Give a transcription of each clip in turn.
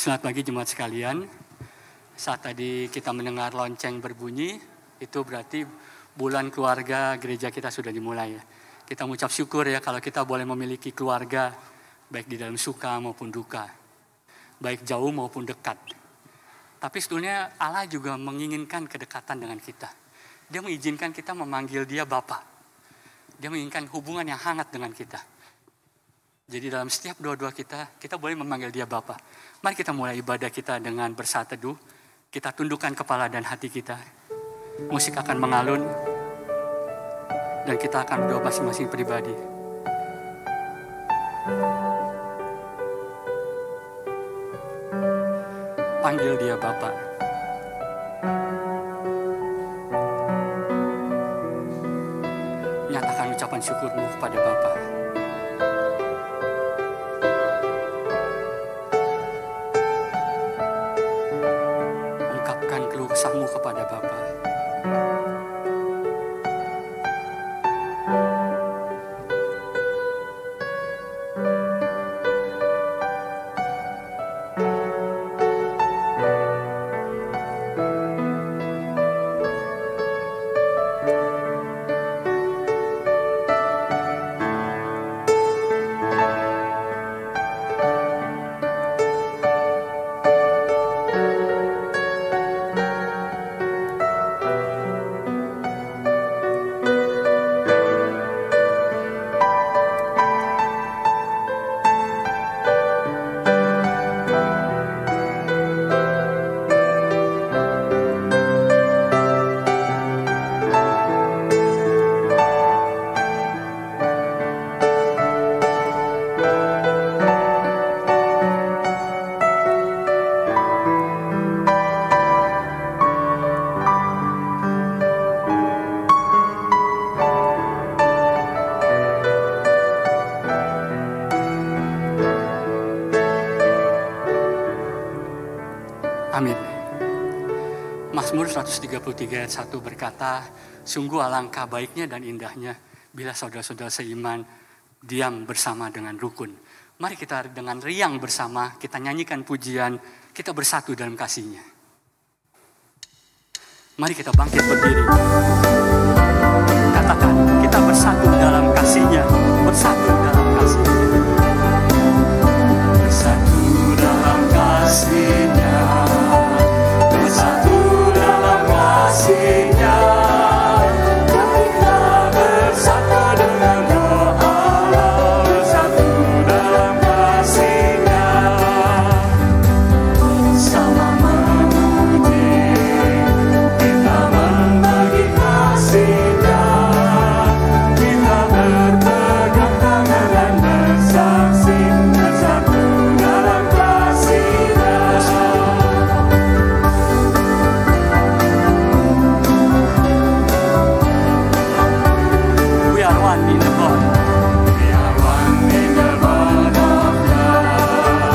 Selamat pagi jemaat sekalian. Saat tadi kita mendengar lonceng berbunyi, itu berarti bulan keluarga gereja kita sudah dimulai ya. Kita mengucap syukur ya kalau kita boleh memiliki keluarga, baik di dalam suka maupun duka, baik jauh maupun dekat. Tapi sebetulnya Allah juga menginginkan kedekatan dengan kita. Dia mengizinkan kita memanggil dia Bapa. Dia menginginkan hubungan yang hangat dengan kita. Jadi dalam setiap doa-doa kita boleh memanggil dia Bapa. Mari kita mulai ibadah kita dengan bersatu teduh. Kita tundukkan kepala dan hati kita. Musik akan mengalun. Dan kita akan berdoa masing-masing pribadi. Panggil dia Bapa. Nyatakan ucapan syukurmu kepada Bapa. Ungkapkan keluh kesahmu kepada Bapa. Amin. Mazmur 133 ayat 1 berkata, sungguh alangkah baiknya dan indahnya bila saudara-saudara seiman diam bersama dengan rukun. Mari kita dengan riang bersama, kita nyanyikan pujian, kita bersatu dalam kasih-Nya. Mari kita bangkit berdiri. Katakan, kita bersatu dalam kasih-Nya, bersatu dalam kasih-Nya. Bersatu dalam kasih-Nya. Bersatu dalam kasih-Nya, kita bersatu dengan doa, bersatu dalam kasih-Nya, sama memuji, kita membagi kasih-Nya, kita berpegang tangan dan bersaksi, bersatu dalam kasih-Nya. In the Lord. We are one in the bond of love.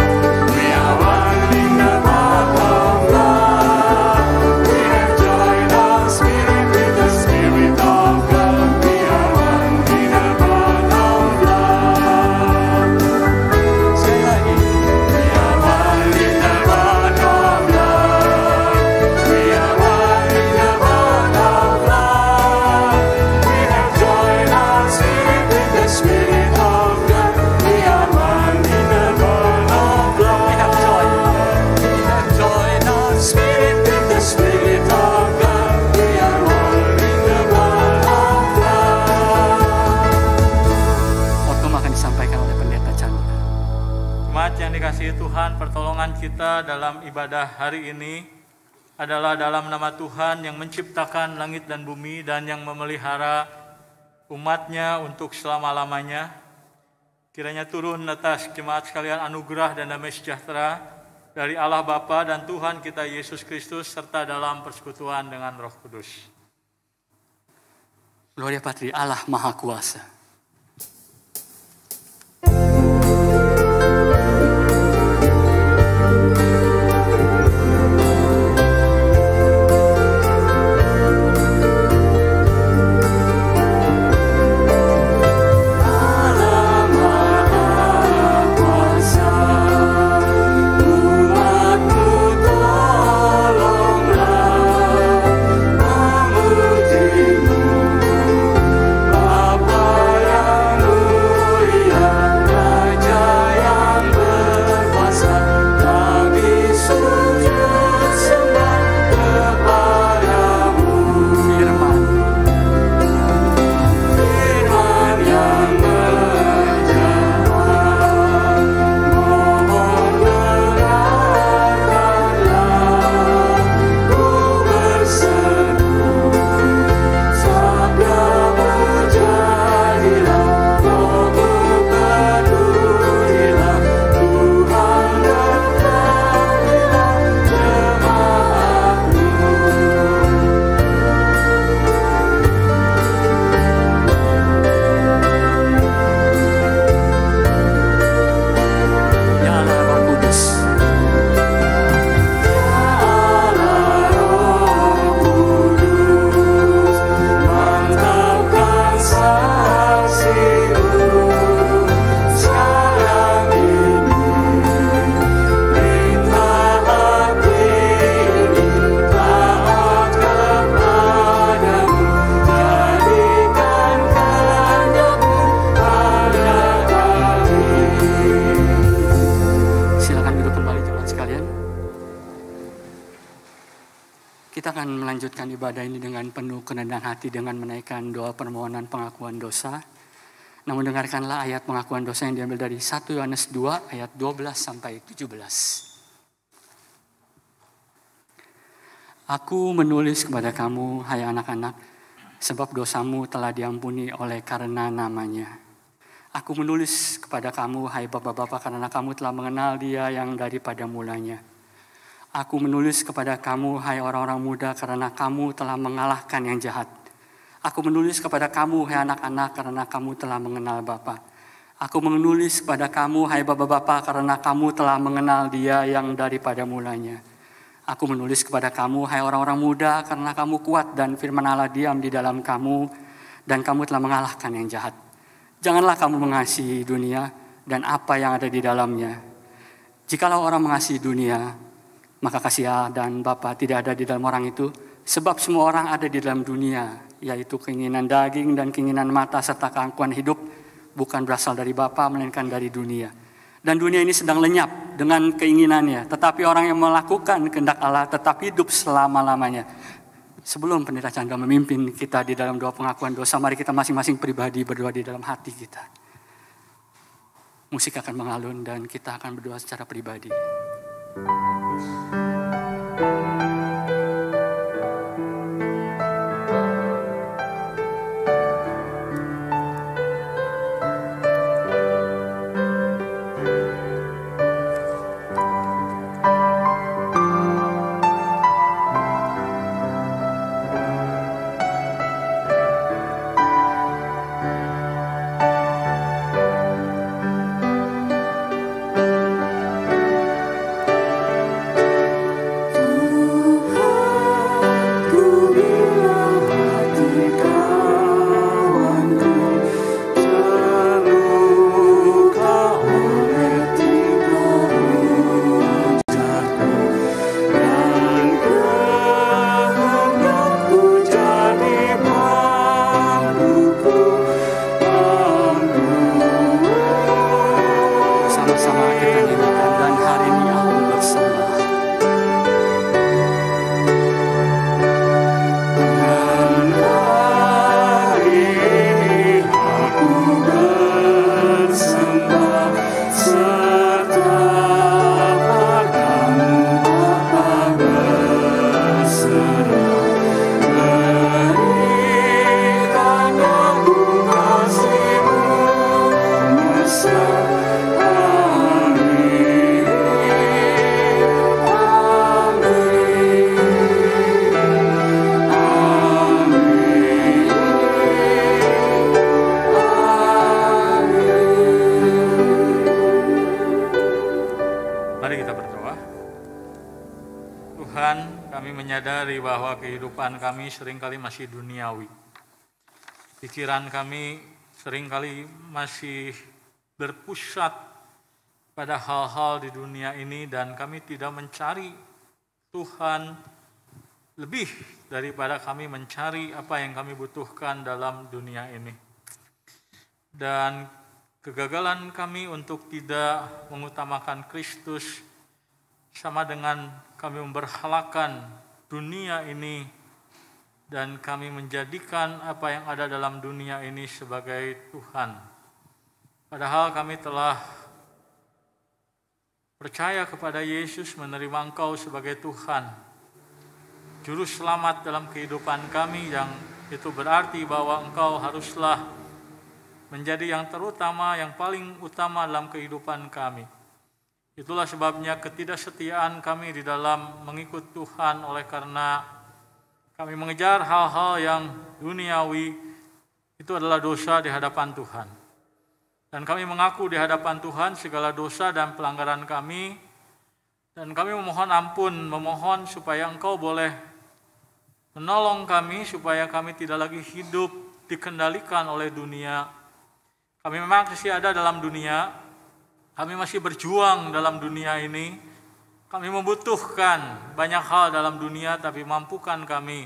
We are one in the bond of love. We have joined our spirit with the Spirit of God. We are one in the bond of love. Say lagi. We are one in the bond of love. We are one in the bond of love. We have joined our spirit with the Spirit of God. We are one in the bond of love. We have joined our spirit with the Spirit of God. We are one in the bond of love. Khotbah akan disampaikan oleh Pendeta Chandra. Jemaat yang dikasihi Tuhan, pertolongan kita dalam ibadah hari ini adalah dalam nama Tuhan yang menciptakan langit dan bumi dan yang memelihara umatnya untuk selama-lamanya. Kiranya turun atas jemaat sekalian anugerah dan damai sejahtera dari Allah Bapa dan Tuhan kita Yesus Kristus serta dalam persekutuan dengan Roh Kudus. Gloria Patri, Allah Maha Kuasa. Allah Maha Kuasa, melanjutkan ibadah ini dengan penuh kerendahan hati dengan menaikkan doa permohonan pengakuan dosa. Namun dengarkanlah ayat pengakuan dosa yang diambil dari 1 Yohanes 2 ayat 12 sampai 17. Aku menulis kepada kamu, hai anak-anak, sebab dosamu telah diampuni oleh karena namanya. Aku menulis kepada kamu, hai bapak-bapak, karena kamu telah mengenal Dia yang daripada mulanya. Aku menulis kepada kamu, hai orang-orang muda, karena kamu telah mengalahkan yang jahat. Aku menulis kepada kamu, hai anak-anak, karena kamu telah mengenal Bapa. Aku menulis kepada kamu, hai bapak-bapak, karena kamu telah mengenal Dia yang daripada mulanya. Aku menulis kepada kamu, hai orang-orang muda, karena kamu kuat dan firman Allah diam di dalam kamu, dan kamu telah mengalahkan yang jahat. Janganlah kamu mengasihi dunia dan apa yang ada di dalamnya. Jikalau orang mengasihi dunia, maka kasih Allah dan Bapa tidak ada di dalam orang itu, sebab semua orang ada di dalam dunia, yaitu keinginan daging dan keinginan mata serta keangkuhan hidup, bukan berasal dari Bapa melainkan dari dunia. Dan dunia ini sedang lenyap dengan keinginannya, tetapi orang yang melakukan kehendak Allah tetap hidup selama-lamanya. Sebelum Pendeta Chandra memimpin kita di dalam doa pengakuan dosa, mari kita masing-masing pribadi berdoa di dalam hati kita. Musik akan mengalun dan kita akan berdoa secara pribadi. Kami seringkali masih duniawi. Pikiran kami seringkali masih berpusat pada hal-hal di dunia ini dan kami tidak mencari Tuhan lebih daripada kami mencari apa yang kami butuhkan dalam dunia ini. Dan kegagalan kami untuk tidak mengutamakan Kristus sama dengan kami memberhalakan dunia ini dan kami menjadikan apa yang ada dalam dunia ini sebagai Tuhan. Padahal kami telah percaya kepada Yesus, menerima Engkau sebagai Tuhan, Juru Selamat dalam kehidupan kami, yang itu berarti bahwa Engkau haruslah menjadi yang terutama, yang paling utama dalam kehidupan kami. Itulah sebabnya ketidaksetiaan kami di dalam mengikut Tuhan, oleh karena kami mengejar hal-hal yang duniawi, itu adalah dosa di hadapan Tuhan. Dan kami mengaku di hadapan Tuhan segala dosa dan pelanggaran kami, dan kami memohon ampun, memohon supaya Engkau boleh menolong kami, supaya kami tidak lagi hidup dikendalikan oleh dunia. Kami memang masih ada dalam dunia, kami masih berjuang dalam dunia ini. Kami membutuhkan banyak hal dalam dunia, tapi mampukan kami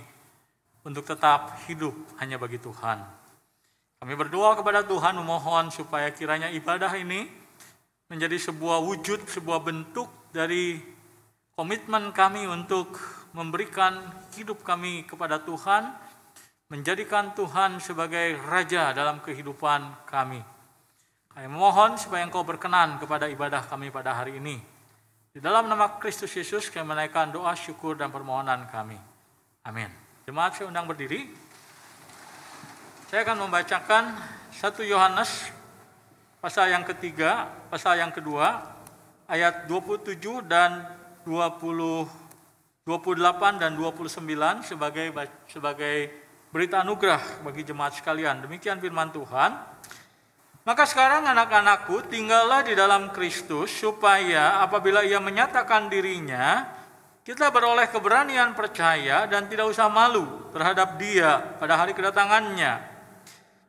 untuk tetap hidup hanya bagi Tuhan. Kami berdoa kepada Tuhan, memohon supaya kiranya ibadah ini menjadi sebuah wujud, sebuah bentuk dari komitmen kami untuk memberikan hidup kami kepada Tuhan, menjadikan Tuhan sebagai Raja dalam kehidupan kami. Kami mohon supaya Engkau berkenan kepada ibadah kami pada hari ini. Di dalam nama Kristus Yesus kami menaikkan doa, syukur, dan permohonan kami. Amin. Jemaat, saya undang berdiri. Saya akan membacakan 1 Yohanes pasal yang ketiga, pasal yang kedua, ayat 27 dan 28 dan 29 sebagai berita anugerah bagi jemaat sekalian. Demikian firman Tuhan. Maka sekarang anak-anakku, tinggallah di dalam Kristus, supaya apabila ia menyatakan dirinya, kita beroleh keberanian percaya dan tidak usah malu terhadap dia pada hari kedatangannya.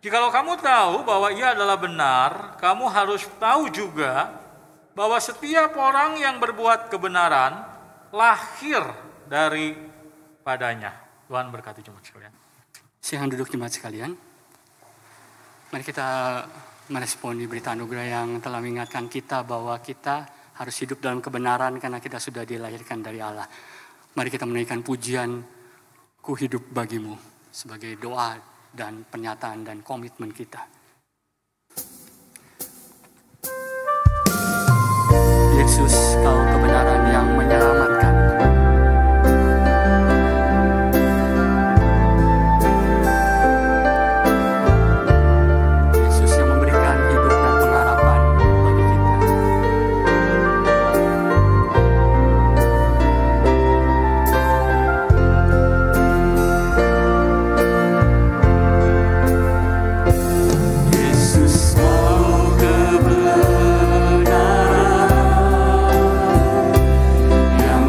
Jikalau kamu tahu bahwa ia adalah benar, kamu harus tahu juga bahwa setiap orang yang berbuat kebenaran lahir daripadanya. Tuhan berkati jemaat sekalian. Silakan duduk jemaat sekalian. Mari kita meresponi berita anugerah yang telah mengingatkan kita bahwa kita harus hidup dalam kebenaran karena kita sudah dilahirkan dari Allah. Mari kita menaikkan pujian Ku Hidup Bagimu sebagai doa dan pernyataan dan komitmen kita. Yesus, Kau kebenaran yang menyelamatkan. Yang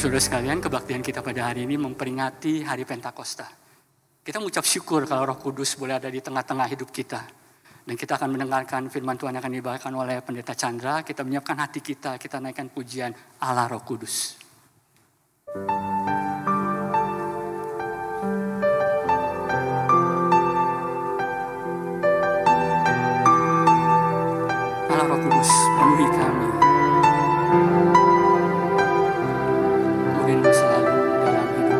Saudara sekalian, kebaktian kita pada hari ini memperingati hari Pentakosta. Kita mengucap syukur kalau Roh Kudus boleh ada di tengah-tengah hidup kita. Dan kita akan mendengarkan firman Tuhan yang akan dibawakan oleh Pendeta Chandra. Kita menyiapkan hati kita naikkan pujian Allah Roh Kudus. Allah Roh Kudus, penuhi kami. Rindu selalu dalam hidup.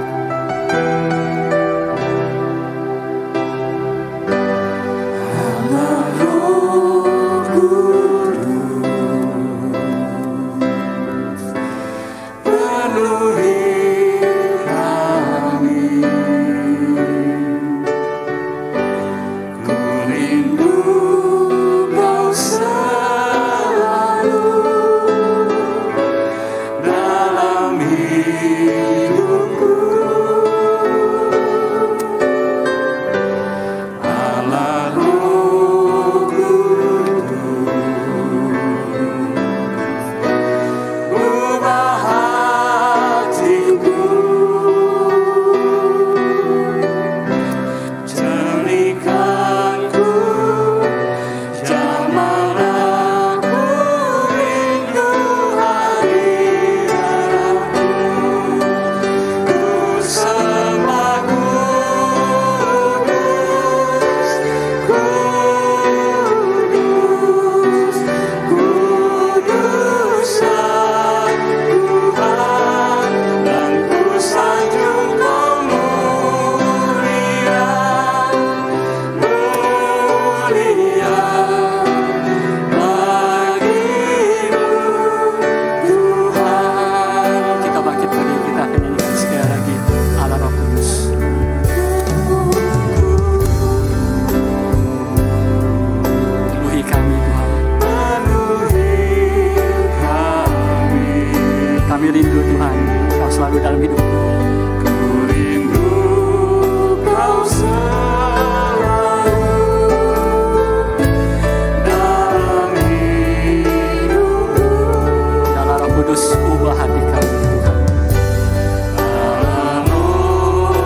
Kami rindu Tuhan, Kau selalu dalam hidupku. Ku rindu Kau selalu dalam hidupku. Dalam Roh Kudus, ubah hati kami Tuhan. Dalam Roh Kudus, ubah hatiku.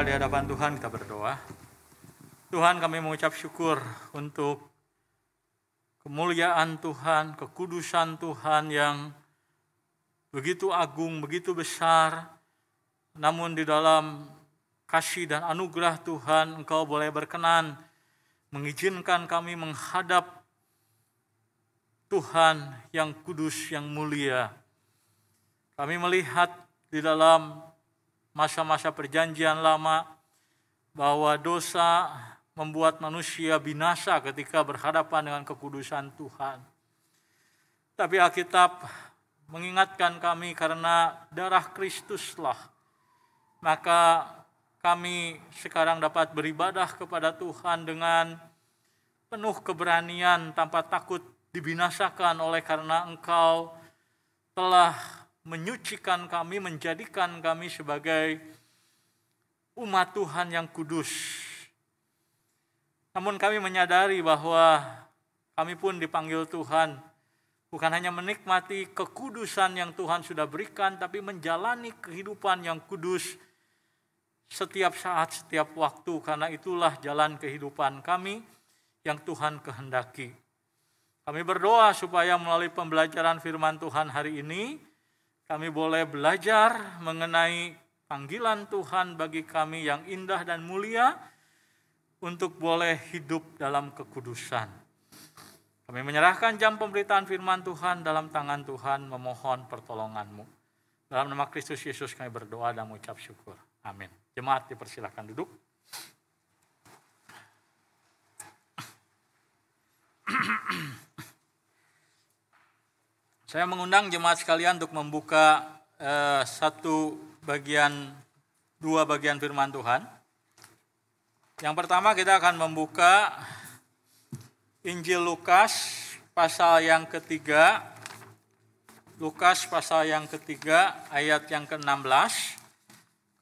Di hadapan Tuhan kita berdoa. Tuhan, kami mengucap syukur untuk kemuliaan Tuhan, kekudusan Tuhan yang begitu agung, begitu besar. Namun di dalam kasih dan anugerah Tuhan, Engkau boleh berkenan mengizinkan kami menghadap Tuhan yang kudus, yang mulia. Kami melihat di dalam masa-masa perjanjian lama bahwa dosa membuat manusia binasa ketika berhadapan dengan kekudusan Tuhan. Tapi Alkitab mengingatkan kami karena darah Kristuslah, maka kami sekarang dapat beribadah kepada Tuhan dengan penuh keberanian tanpa takut dibinasakan oleh karena Engkau telah menyucikan kami, menjadikan kami sebagai umat Tuhan yang kudus. Namun kami menyadari bahwa kami pun dipanggil Tuhan bukan hanya menikmati kekudusan yang Tuhan sudah berikan, tapi menjalani kehidupan yang kudus setiap saat, setiap waktu, karena itulah jalan kehidupan kami yang Tuhan kehendaki. Kami berdoa supaya melalui pembelajaran firman Tuhan hari ini, kami boleh belajar mengenai panggilan Tuhan bagi kami yang indah dan mulia untuk boleh hidup dalam kekudusan. Kami menyerahkan jam pemberitaan firman Tuhan dalam tangan Tuhan, memohon pertolongan-Mu. Dalam nama Kristus Yesus kami berdoa dan mengucap syukur. Amin. Jemaat dipersilakan duduk. Saya mengundang jemaat sekalian untuk membuka dua bagian firman Tuhan. Yang pertama kita akan membuka Injil Lukas pasal yang ketiga. Lukas pasal yang ketiga ayat yang ke-16.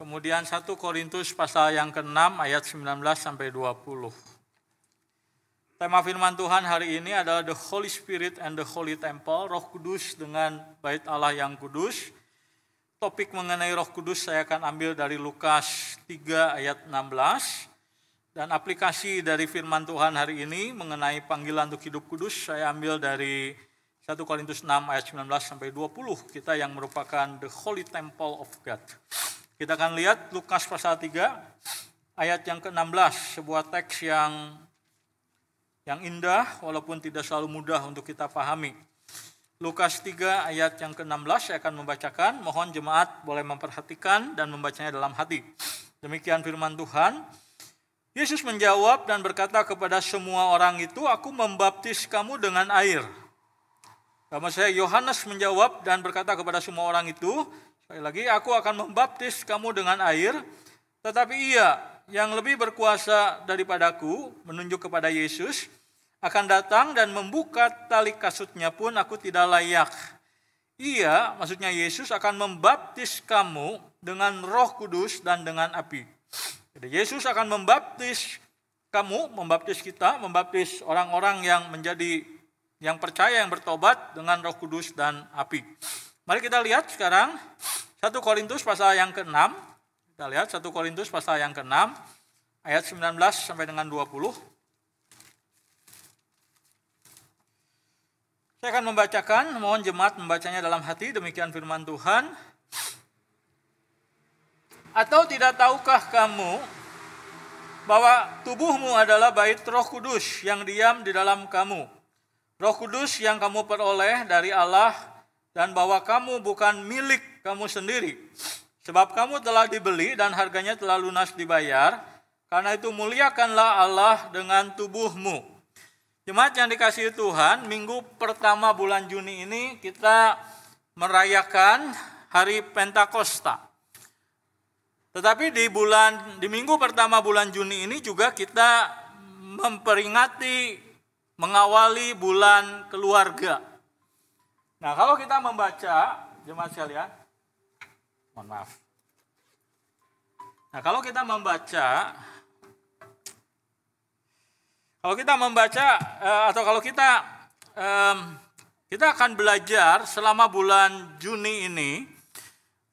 Kemudian 1 Korintus pasal yang ke-6 ayat 19 sampai 20. Tema firman Tuhan hari ini adalah The Holy Spirit and the Holy Temple, Roh Kudus dengan Bait Allah yang kudus. Topik mengenai Roh Kudus saya akan ambil dari Lukas 3 ayat 16. Dan aplikasi dari firman Tuhan hari ini mengenai panggilan untuk hidup kudus saya ambil dari 1 Korintus 6 ayat 19 sampai 20. Kita yang merupakan The Holy Temple of God. Kita akan lihat Lukas pasal 3 ayat yang ke-16, sebuah teks yang indah walaupun tidak selalu mudah untuk kita pahami. Lukas 3 ayat yang ke-16 saya akan membacakan, mohon jemaat boleh memperhatikan dan membacanya dalam hati. Demikian firman Tuhan. Yesus menjawab dan berkata kepada semua orang itu, aku membaptis kamu dengan air. Sama saya, Yohanes menjawab dan berkata kepada semua orang itu, sekali lagi, aku akan membaptis kamu dengan air, tetapi Ia yang lebih berkuasa daripadaku, menunjuk kepada Yesus, akan datang dan membuka tali kasutnya pun aku tidak layak. Ia, maksudnya Yesus, akan membaptis kamu dengan Roh Kudus dan dengan api. Jadi Yesus akan membaptis kamu, membaptis kita, membaptis orang-orang yang percaya, yang bertobat dengan Roh Kudus dan api. Mari kita lihat sekarang 1 Korintus pasal yang ke-6. Kita lihat 1 Korintus pasal yang ke-6 ayat 19 sampai dengan 20. Saya akan membacakan, mohon jemaat membacanya dalam hati, demikian firman Tuhan. Atau tidak tahukah kamu bahwa tubuhmu adalah bait Roh Kudus yang diam di dalam kamu? Roh Kudus yang kamu peroleh dari Allah, dan bahwa kamu bukan milik kamu sendiri. Sebab kamu telah dibeli dan harganya telah lunas dibayar. Karena itu muliakanlah Allah dengan tubuhmu. Jemaat yang dikasihi Tuhan, minggu pertama bulan Juni ini kita merayakan hari Pentakosta. Tetapi di minggu pertama bulan Juni ini juga kita mengawali bulan keluarga. Nah, kalau kita membaca, jemaat sekalian, mohon maaf. Nah, kalau kita membaca kita akan belajar selama bulan Juni ini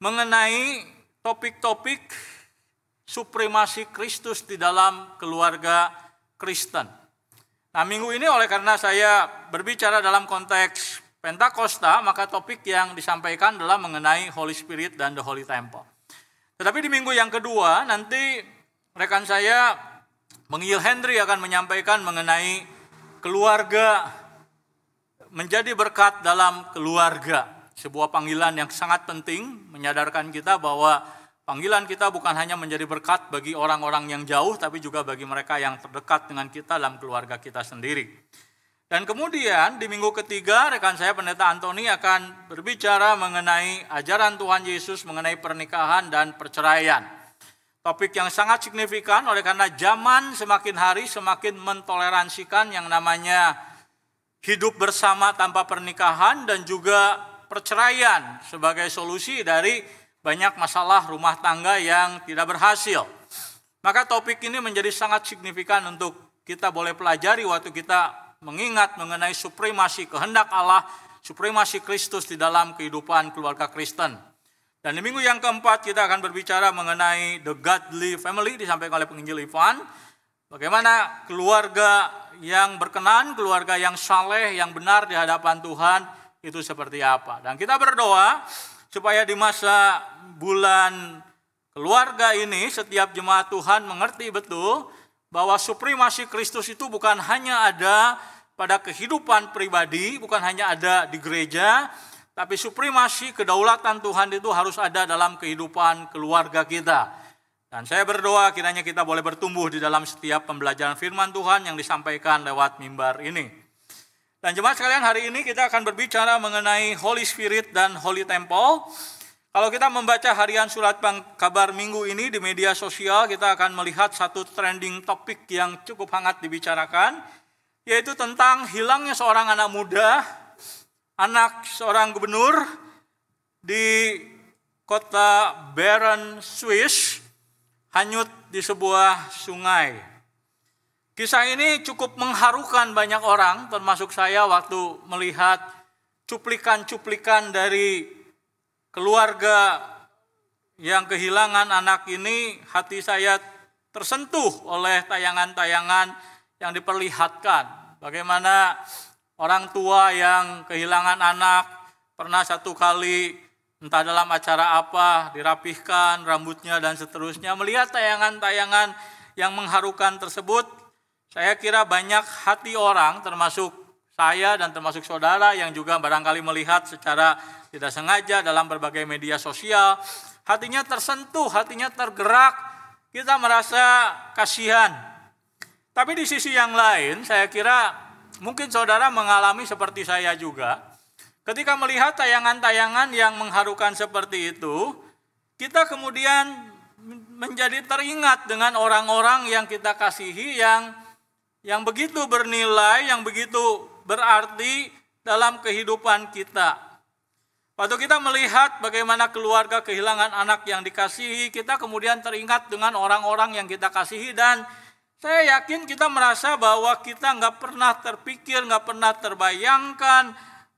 mengenai topik-topik supremasi Kristus di dalam keluarga Kristen. Nah, minggu ini oleh karena saya berbicara dalam konteks Pentakosta, maka topik yang disampaikan adalah mengenai Holy Spirit dan the Holy Temple. Tetapi di minggu yang kedua, nanti rekan saya, Mengil Henry akan menyampaikan mengenai keluarga, menjadi berkat dalam keluarga. sebuah panggilan yang sangat penting, menyadarkan kita bahwa panggilan kita bukan hanya menjadi berkat bagi orang-orang yang jauh, tapi juga bagi mereka yang terdekat dengan kita dalam keluarga kita sendiri. Dan kemudian di minggu ketiga, rekan saya Pendeta Antoni akan berbicara mengenai ajaran Tuhan Yesus mengenai pernikahan dan perceraian. Topik yang sangat signifikan oleh karena zaman semakin hari semakin mentoleransikan yang namanya hidup bersama tanpa pernikahan dan juga perceraian sebagai solusi dari banyak masalah rumah tangga yang tidak berhasil. Maka topik ini menjadi sangat signifikan untuk kita boleh pelajari waktu kita mengingat mengenai supremasi kehendak Allah, supremasi Kristus di dalam kehidupan keluarga Kristen. Dan di minggu yang keempat kita akan berbicara mengenai the godly family disampaikan oleh penginjil Ivan. Bagaimana keluarga yang berkenan, keluarga yang saleh, yang benar di hadapan Tuhan itu seperti apa. Dan kita berdoa supaya di masa bulan keluarga ini setiap jemaat Tuhan mengerti betul bahwa supremasi Kristus itu bukan hanya ada pada kehidupan pribadi, bukan hanya ada di gereja, tapi supremasi kedaulatan Tuhan itu harus ada dalam kehidupan keluarga kita. Dan saya berdoa kiranya kita boleh bertumbuh di dalam setiap pembelajaran firman Tuhan yang disampaikan lewat mimbar ini. Dan jemaat sekalian, hari ini kita akan berbicara mengenai Holy Spirit dan Holy Temple. Kalau kita membaca harian surat kabar minggu ini di media sosial, kita akan melihat satu trending topik yang cukup hangat dibicarakan, yaitu tentang hilangnya seorang anak muda, anak seorang gubernur di kota Bern, Swiss, hanyut di sebuah sungai. Kisah ini cukup mengharukan banyak orang, termasuk saya waktu melihat cuplikan-cuplikan dari keluarga yang kehilangan anak ini. Hati saya tersentuh oleh tayangan-tayangan yang diperlihatkan. Bagaimana orang tua yang kehilangan anak pernah satu kali, entah dalam acara apa, dirapihkan rambutnya dan seterusnya. Melihat tayangan-tayangan yang mengharukan tersebut, saya kira banyak hati orang, termasuk saya dan termasuk saudara yang juga barangkali melihat secara tidak sengaja dalam berbagai media sosial, hatinya tersentuh, hatinya tergerak, kita merasa kasihan. Tapi di sisi yang lain, saya kira mungkin saudara mengalami seperti saya juga. Ketika melihat tayangan-tayangan yang mengharukan seperti itu, kita kemudian menjadi teringat dengan orang-orang yang kita kasihi, yang begitu bernilai, yang begitu berarti dalam kehidupan kita. Waktu kita melihat bagaimana keluarga kehilangan anak yang dikasihi, kita kemudian teringat dengan orang-orang yang kita kasihi, dan saya yakin kita merasa bahwa kita nggak pernah terpikir, nggak pernah terbayangkan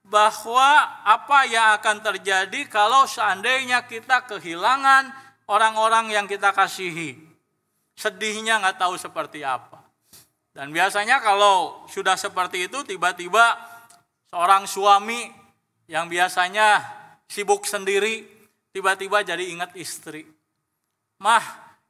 bahwa apa yang akan terjadi kalau seandainya kita kehilangan orang-orang yang kita kasihi. Sedihnya nggak tahu seperti apa. Dan biasanya kalau sudah seperti itu, tiba-tiba seorang suami yang biasanya sibuk sendiri, tiba-tiba jadi ingat istri. Mah,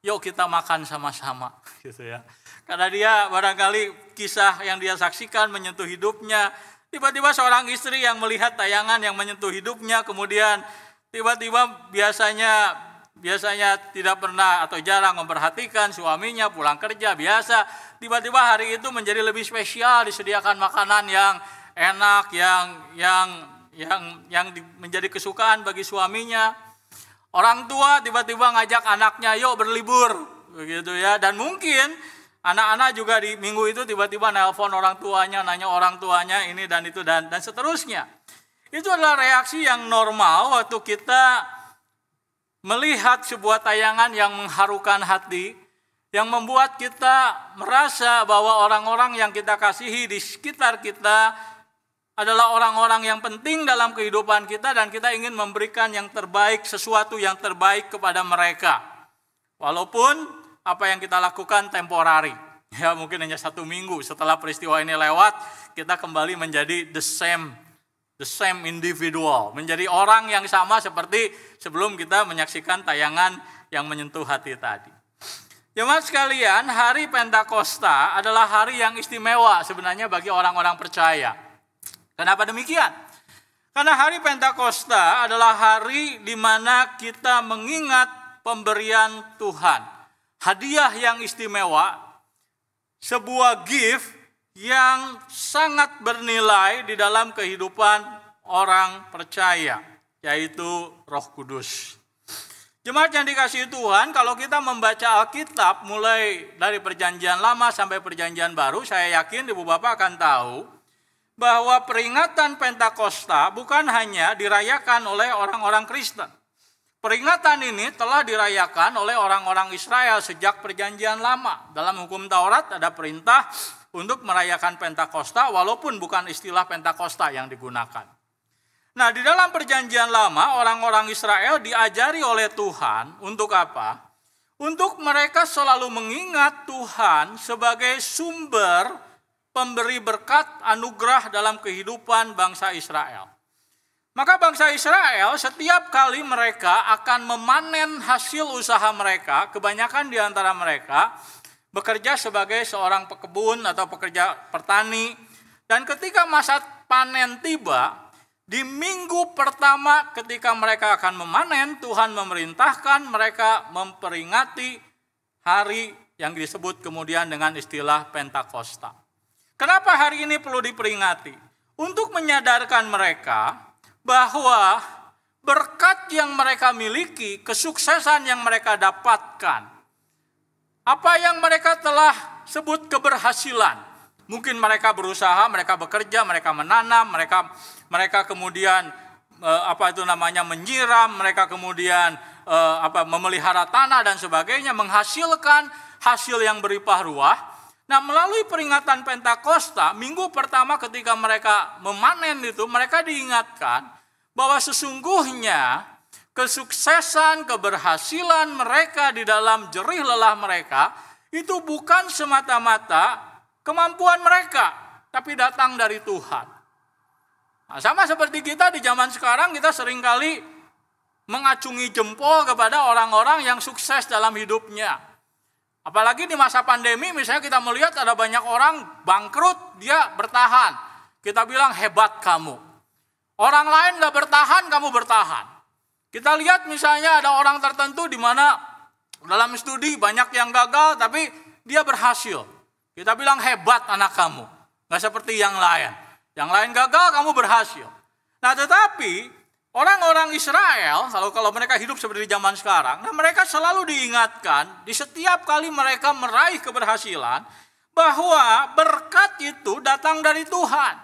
yuk kita makan sama-sama, gitu ya. Karena dia barangkali kisah yang dia saksikan menyentuh hidupnya. Tiba-tiba seorang istri yang melihat tayangan yang menyentuh hidupnya, kemudian tiba-tiba biasanya tidak pernah atau jarang memperhatikan suaminya pulang kerja biasa, tiba-tiba hari itu menjadi lebih spesial, disediakan makanan yang enak, yang menjadi kesukaan bagi suaminya. Orang tua tiba-tiba ngajak anaknya, yuk berlibur, begitu ya. Dan mungkin anak-anak juga di minggu itu tiba-tiba nelpon orang tuanya, nanya orang tuanya ini dan itu dan seterusnya. Itu adalah reaksi yang normal waktu kita melihat sebuah tayangan yang mengharukan hati, yang membuat kita merasa bahwa orang-orang yang kita kasihi di sekitar kita adalah orang-orang yang penting dalam kehidupan kita, dan kita ingin memberikan yang terbaik, sesuatu yang terbaik kepada mereka. Walaupun apa yang kita lakukan temporari, ya mungkin hanya 1 minggu setelah peristiwa ini lewat, kita kembali menjadi the same individual, menjadi orang yang sama seperti sebelum kita menyaksikan tayangan yang menyentuh hati tadi. Jemaat sekalian, hari Pentakosta adalah hari yang istimewa sebenarnya bagi orang-orang percaya. Kenapa demikian? Karena hari Pentakosta adalah hari di mana kita mengingat pemberian Tuhan. Hadiah yang istimewa, sebuah gift yang sangat bernilai di dalam kehidupan orang percaya, yaitu Roh Kudus. Jemaat yang dikasihi Tuhan, kalau kita membaca Alkitab mulai dari Perjanjian Lama sampai Perjanjian Baru, saya yakin Ibu Bapak akan tahu bahwa peringatan Pentakosta bukan hanya dirayakan oleh orang-orang Kristen. Peringatan ini telah dirayakan oleh orang-orang Israel sejak Perjanjian Lama. Dalam hukum Taurat ada perintah untuk merayakan Pentakosta walaupun bukan istilah Pentakosta yang digunakan. Nah, di dalam Perjanjian Lama orang-orang Israel diajari oleh Tuhan untuk apa? Untuk mereka selalu mengingat Tuhan sebagai sumber pemberi berkat anugerah dalam kehidupan bangsa Israel. Maka bangsa Israel setiap kali mereka akan memanen hasil usaha mereka, kebanyakan di antara mereka bekerja sebagai seorang pekebun atau pekerja petani. Dan ketika masa panen tiba, di minggu pertama ketika mereka akan memanen, Tuhan memerintahkan mereka memperingati hari yang disebut kemudian dengan istilah Pentakosta. Kenapa hari ini perlu diperingati? Untuk menyadarkan mereka bahwa berkat yang mereka miliki, kesuksesan yang mereka dapatkan, apa yang mereka telah sebut keberhasilan. Mungkin mereka berusaha, mereka bekerja, mereka menanam, mereka kemudian menyiram, mereka kemudian memelihara tanah dan sebagainya, menghasilkan hasil yang berlimpah ruah. Nah, melalui peringatan Pentakosta, minggu pertama ketika mereka memanen itu, mereka diingatkan bahwa sesungguhnya kesuksesan, keberhasilan mereka di dalam jerih lelah mereka, itu bukan semata-mata kemampuan mereka, tapi datang dari Tuhan. Nah, sama seperti kita di zaman sekarang, kita seringkali mengacungi jempol kepada orang-orang yang sukses dalam hidupnya. Apalagi di masa pandemi, misalnya kita melihat ada banyak orang bangkrut, dia bertahan. Kita bilang hebat kamu. Orang lain gak bertahan, kamu bertahan. Kita lihat misalnya ada orang tertentu di mana dalam studi banyak yang gagal, tapi dia berhasil. Kita bilang hebat anak kamu. Gak seperti yang lain. Yang lain gagal, kamu berhasil. Nah, tetapi orang-orang Israel, kalau mereka hidup seperti zaman sekarang, nah mereka selalu diingatkan di setiap kali mereka meraih keberhasilan bahwa berkat itu datang dari Tuhan.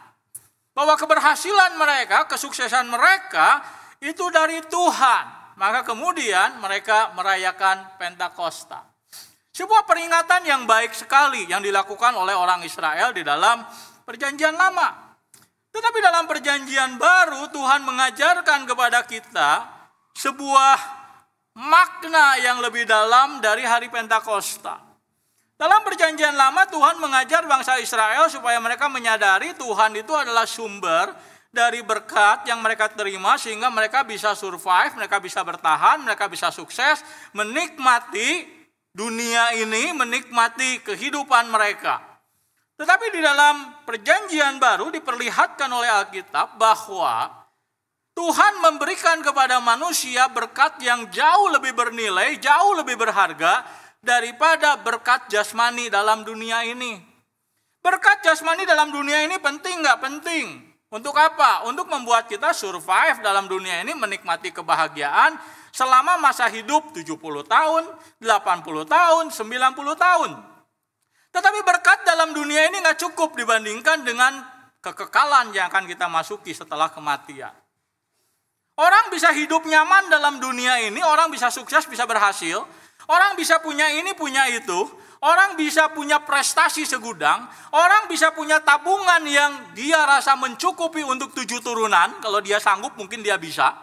Bahwa keberhasilan mereka, kesuksesan mereka itu dari Tuhan. Maka kemudian mereka merayakan Pentakosta. Sebuah peringatan yang baik sekali yang dilakukan oleh orang Israel di dalam Perjanjian Lama. Tetapi dalam Perjanjian Baru Tuhan mengajarkan kepada kita sebuah makna yang lebih dalam dari hari Pentakosta. Dalam Perjanjian Lama Tuhan mengajar bangsa Israel supaya mereka menyadari Tuhan itu adalah sumber dari berkat yang mereka terima sehingga mereka bisa survive, mereka bisa bertahan, mereka bisa sukses, menikmati dunia ini, menikmati kehidupan mereka. Tetapi di dalam Perjanjian Baru diperlihatkan oleh Alkitab bahwa Tuhan memberikan kepada manusia berkat yang jauh lebih bernilai, jauh lebih berharga daripada berkat jasmani dalam dunia ini. Berkat jasmani dalam dunia ini penting nggak penting? Untuk apa? Untuk membuat kita survive dalam dunia ini, menikmati kebahagiaan selama masa hidup 70 tahun, 80 tahun, 90 tahun. Tetapi berkat dalam dunia ini nggak cukup dibandingkan dengan kekekalan yang akan kita masuki setelah kematian. Orang bisa hidup nyaman dalam dunia ini, orang bisa sukses, bisa berhasil, orang bisa punya ini, punya itu, orang bisa punya prestasi segudang, orang bisa punya tabungan yang dia rasa mencukupi untuk 7 turunan, kalau dia sanggup mungkin dia bisa.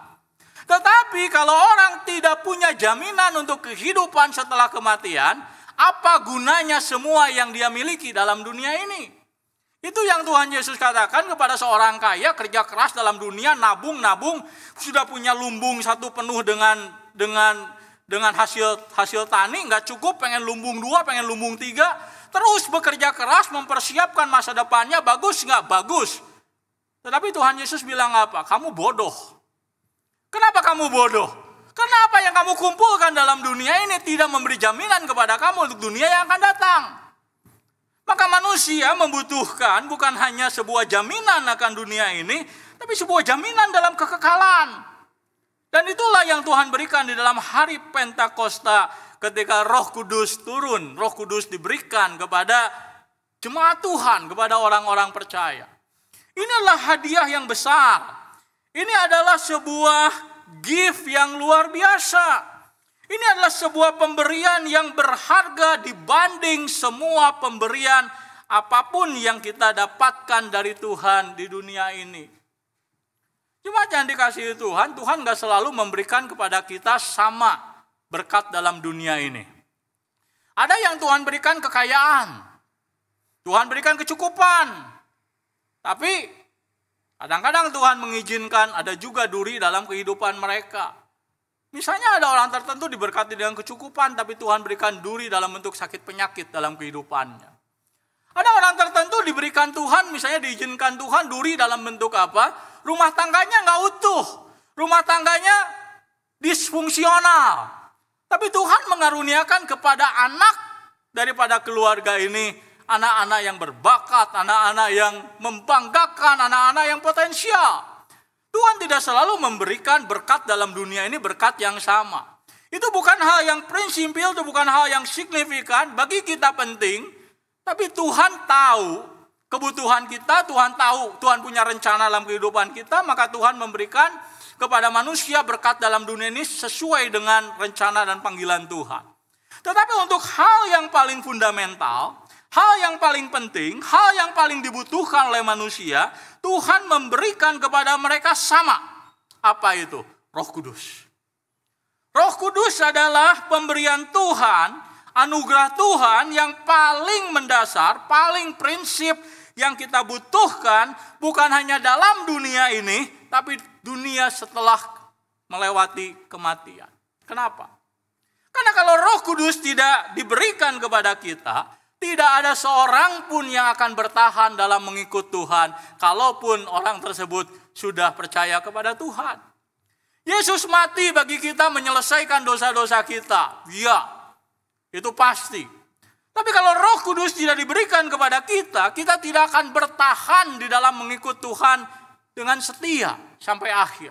Tetapi kalau orang tidak punya jaminan untuk kehidupan setelah kematian, apa gunanya semua yang dia miliki dalam dunia ini? Itu yang Tuhan Yesus katakan kepada seorang kaya, kerja keras dalam dunia, nabung, sudah punya lumbung satu penuh dengan hasil tani, nggak cukup, pengen lumbung 2, pengen lumbung 3, terus bekerja keras mempersiapkan masa depannya, bagus nggak? Bagus. Tetapi Tuhan Yesus bilang apa? Kamu bodoh. Kenapa kamu bodoh? Karena apa yang kamu kumpulkan dalam dunia ini tidak memberi jaminan kepada kamu untuk dunia yang akan datang. Maka manusia membutuhkan bukan hanya sebuah jaminan akan dunia ini, tapi sebuah jaminan dalam kekekalan. Dan itulah yang Tuhan berikan di dalam hari Pentakosta ketika Roh Kudus turun. Roh Kudus diberikan kepada jemaat Tuhan, kepada orang-orang percaya. Inilah hadiah yang besar. Ini adalah sebuah gift yang luar biasa. Ini adalah sebuah pemberian yang berharga dibanding semua pemberian apapun yang kita dapatkan dari Tuhan di dunia ini. Cuma jangan dikasihi Tuhan, Tuhan gak selalu memberikan kepada kita sama berkat dalam dunia ini. Ada yang Tuhan berikan kekayaan, Tuhan berikan kecukupan. Tapi kadang-kadang Tuhan mengizinkan ada juga duri dalam kehidupan mereka. Misalnya ada orang tertentu diberkati dengan kecukupan, tapi Tuhan berikan duri dalam bentuk sakit penyakit dalam kehidupannya. Ada orang tertentu diberikan Tuhan, misalnya diizinkan Tuhan duri dalam bentuk apa? Rumah tangganya nggak utuh, rumah tangganya disfungsional. Tapi Tuhan mengaruniakan kepada anak daripada keluarga ini, anak-anak yang berbakat, anak-anak yang membanggakan, anak-anak yang potensial. Tuhan tidak selalu memberikan berkat dalam dunia ini berkat yang sama. Itu bukan hal yang prinsipil, itu bukan hal yang signifikan, bagi kita penting. Tapi Tuhan tahu kebutuhan kita, Tuhan tahu, Tuhan punya rencana dalam kehidupan kita, maka Tuhan memberikan kepada manusia berkat dalam dunia ini sesuai dengan rencana dan panggilan Tuhan. Tetapi untuk hal yang paling fundamental, hal yang paling penting, hal yang paling dibutuhkan oleh manusia, Tuhan memberikan kepada mereka sama. Apa itu? Roh Kudus. Roh Kudus adalah pemberian Tuhan, anugerah Tuhan yang paling mendasar, paling prinsip yang kita butuhkan, bukan hanya dalam dunia ini, tapi dunia setelah melewati kematian. Kenapa? Karena kalau Roh Kudus tidak diberikan kepada kita, tidak ada seorang pun yang akan bertahan dalam mengikut Tuhan, kalaupun orang tersebut sudah percaya kepada Tuhan. Yesus mati bagi kita menyelesaikan dosa-dosa kita. Ya, itu pasti. Tapi kalau Roh Kudus tidak diberikan kepada kita, kita tidak akan bertahan di dalam mengikut Tuhan dengan setia sampai akhir.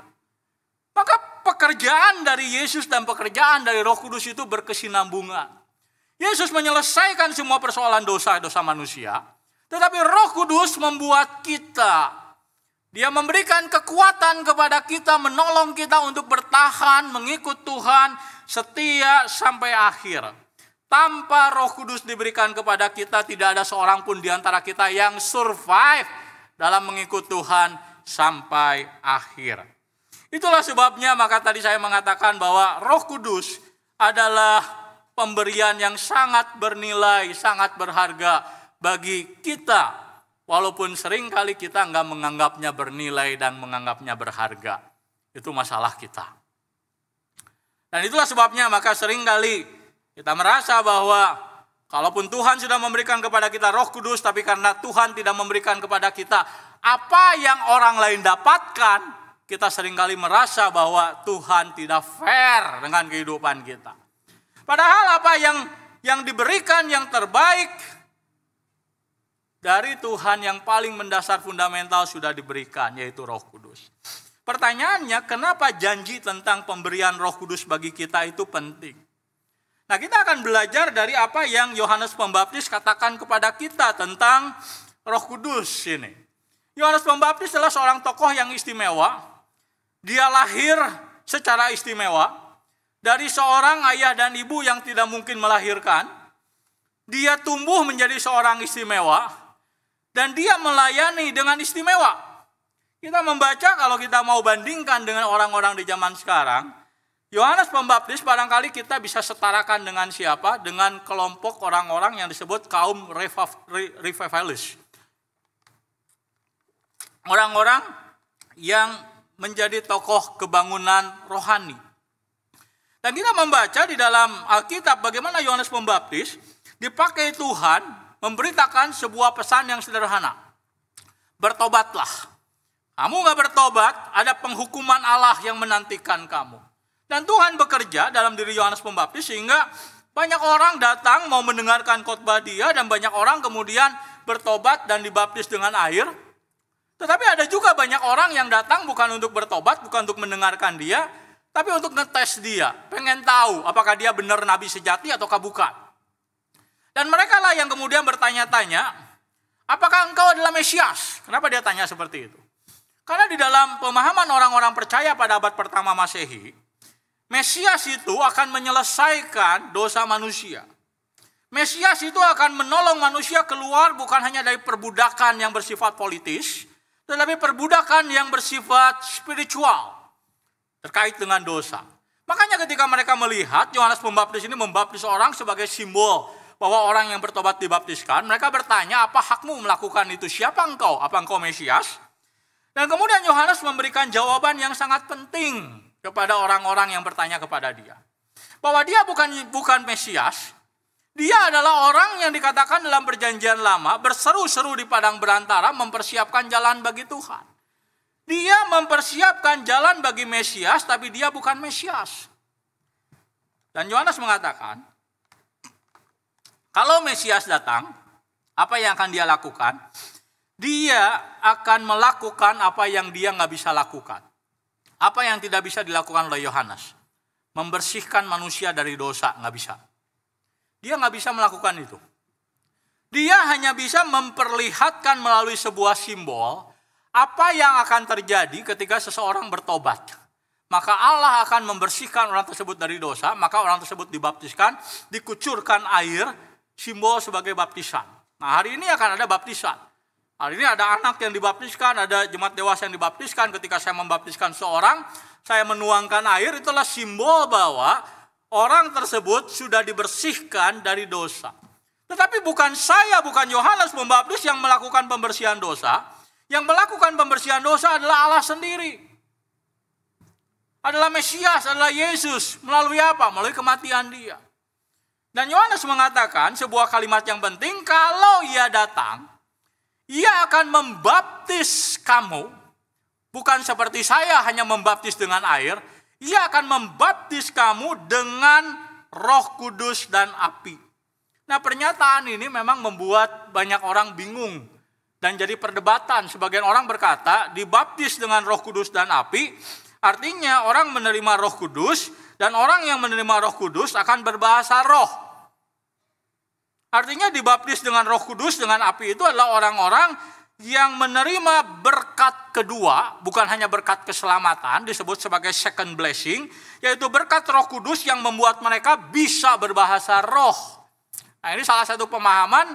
Maka pekerjaan dari Yesus dan pekerjaan dari Roh Kudus itu berkesinambungan. Yesus menyelesaikan semua persoalan dosa-dosa manusia, tetapi Roh Kudus membuat kita, Dia memberikan kekuatan kepada kita, menolong kita untuk bertahan, mengikut Tuhan, setia sampai akhir. Tanpa Roh Kudus diberikan kepada kita, tidak ada seorang pun di antara kita yang survive dalam mengikut Tuhan sampai akhir. Itulah sebabnya maka tadi saya mengatakan bahwa Roh Kudus adalah pemberian yang sangat bernilai, sangat berharga bagi kita. Walaupun seringkali kita nggak menganggapnya bernilai dan menganggapnya berharga. Itu masalah kita. Dan itulah sebabnya maka seringkali kita merasa bahwa kalaupun Tuhan sudah memberikan kepada kita Roh Kudus, tapi karena Tuhan tidak memberikan kepada kita apa yang orang lain dapatkan, kita seringkali merasa bahwa Tuhan tidak fair dengan kehidupan kita. Padahal apa yang diberikan yang terbaik dari Tuhan yang paling mendasar fundamental sudah diberikan, yaitu Roh Kudus. Pertanyaannya, kenapa janji tentang pemberian Roh Kudus bagi kita itu penting? Nah, kita akan belajar dari apa yang Yohanes Pembaptis katakan kepada kita tentang Roh Kudus ini. Yohanes Pembaptis adalah seorang tokoh yang istimewa. Dia lahir secara istimewa. Dari seorang ayah dan ibu yang tidak mungkin melahirkan, dia tumbuh menjadi seorang istimewa, dan dia melayani dengan istimewa. Kita membaca, kalau kita mau bandingkan dengan orang-orang di zaman sekarang, Yohanes Pembaptis barangkali kita bisa setarakan dengan siapa? Dengan kelompok orang-orang yang disebut kaum revivalis. Orang-orang yang menjadi tokoh kebangunan rohani. Dan kita membaca di dalam Alkitab bagaimana Yohanes Pembaptis dipakai Tuhan memberitakan sebuah pesan yang sederhana. Bertobatlah, Kamu nggak bertobat, ada penghukuman Allah yang menantikan kamu. Dan Tuhan bekerja dalam diri Yohanes Pembaptis sehingga banyak orang datang mau mendengarkan khotbah dia dan banyak orang kemudian bertobat dan dibaptis dengan air. Tetapi ada juga banyak orang yang datang bukan untuk bertobat, bukan untuk mendengarkan dia, tapi untuk ngetes dia, pengen tahu apakah dia benar nabi sejati ataukah bukan. Dan mereka lah yang kemudian bertanya-tanya, apakah engkau adalah Mesias? Kenapa dia tanya seperti itu? Karena di dalam pemahaman orang-orang percaya pada abad pertama Masehi, Mesias itu akan menyelesaikan dosa manusia. Mesias itu akan menolong manusia keluar bukan hanya dari perbudakan yang bersifat politis, tetapi perbudakan yang bersifat spiritual terkait dengan dosa. Makanya ketika mereka melihat Yohanes Pembaptis ini membaptis orang sebagai simbol bahwa orang yang bertobat dibaptiskan, mereka bertanya, apa hakmu melakukan itu? Siapa engkau? Apa engkau Mesias? Dan kemudian Yohanes memberikan jawaban yang sangat penting kepada orang-orang yang bertanya kepada dia. Bahwa dia bukan Mesias, dia adalah orang yang dikatakan dalam perjanjian lama berseru-seru di padang berantara mempersiapkan jalan bagi Tuhan. Dia mempersiapkan jalan bagi Mesias, tapi dia bukan Mesias. Dan Yohanes mengatakan, kalau Mesias datang, apa yang akan dia lakukan? Dia akan melakukan apa yang dia nggak bisa lakukan. Apa yang tidak bisa dilakukan oleh Yohanes? Membersihkan manusia dari dosa, nggak bisa. Dia nggak bisa melakukan itu. Dia hanya bisa memperlihatkan melalui sebuah simbol apa yang akan terjadi ketika seseorang bertobat. Maka Allah akan membersihkan orang tersebut dari dosa, maka orang tersebut dibaptiskan, dikucurkan air, simbol sebagai baptisan. Nah, hari ini akan ada baptisan. Hari ini ada anak yang dibaptiskan, ada jemaat dewasa yang dibaptiskan. Ketika saya membaptiskan seorang, saya menuangkan air, itulah simbol bahwa orang tersebut sudah dibersihkan dari dosa. Tetapi bukan saya, bukan Yohanes Pembaptis yang melakukan pembersihan dosa. Yang melakukan pembersihan dosa adalah Allah sendiri. Adalah Mesias, adalah Yesus. Melalui apa? Melalui kematian dia. Dan Yohanes mengatakan sebuah kalimat yang penting, kalau ia datang, ia akan membaptis kamu, bukan seperti saya hanya membaptis dengan air, ia akan membaptis kamu dengan Roh Kudus dan api. Nah, pernyataan ini memang membuat banyak orang bingung dan jadi perdebatan. Sebagian orang berkata, dibaptis dengan Roh Kudus dan api, artinya orang menerima Roh Kudus dan orang yang menerima Roh Kudus akan berbahasa roh. Artinya dibaptis dengan Roh Kudus, dengan api itu adalah orang-orang yang menerima berkat kedua, bukan hanya berkat keselamatan, disebut sebagai second blessing, yaitu berkat Roh Kudus yang membuat mereka bisa berbahasa roh. Nah, ini salah satu pemahaman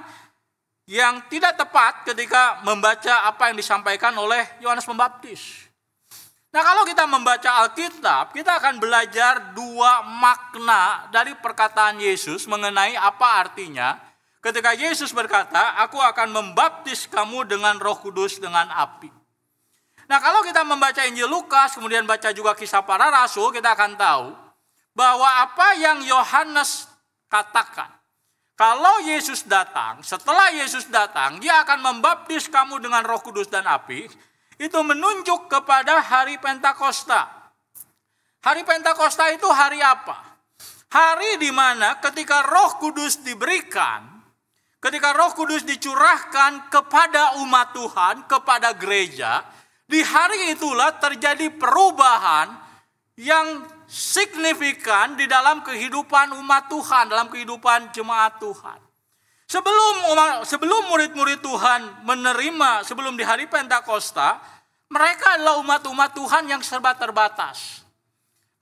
yang tidak tepat ketika membaca apa yang disampaikan oleh Yohanes Pembaptis. Nah, kalau kita membaca Alkitab, kita akan belajar dua makna dari perkataan Yesus mengenai apa artinya ketika Yesus berkata, aku akan membaptis kamu dengan Roh Kudus dengan api. Nah, kalau kita membaca Injil Lukas, kemudian baca juga Kisah Para Rasul, kita akan tahu bahwa apa yang Yohanes katakan, kalau Yesus datang, setelah Yesus datang, dia akan membaptis kamu dengan Roh Kudus dan api. Itu menunjuk kepada hari Pentakosta. Hari Pentakosta itu hari apa? Hari di mana ketika Roh Kudus diberikan, ketika Roh Kudus dicurahkan kepada umat Tuhan, kepada gereja, di hari itulah terjadi perubahan yang signifikan di dalam kehidupan umat Tuhan, dalam kehidupan jemaat Tuhan. Sebelum murid-murid Tuhan menerima, sebelum di hari Pentakosta, mereka adalah umat-umat Tuhan yang serba terbatas.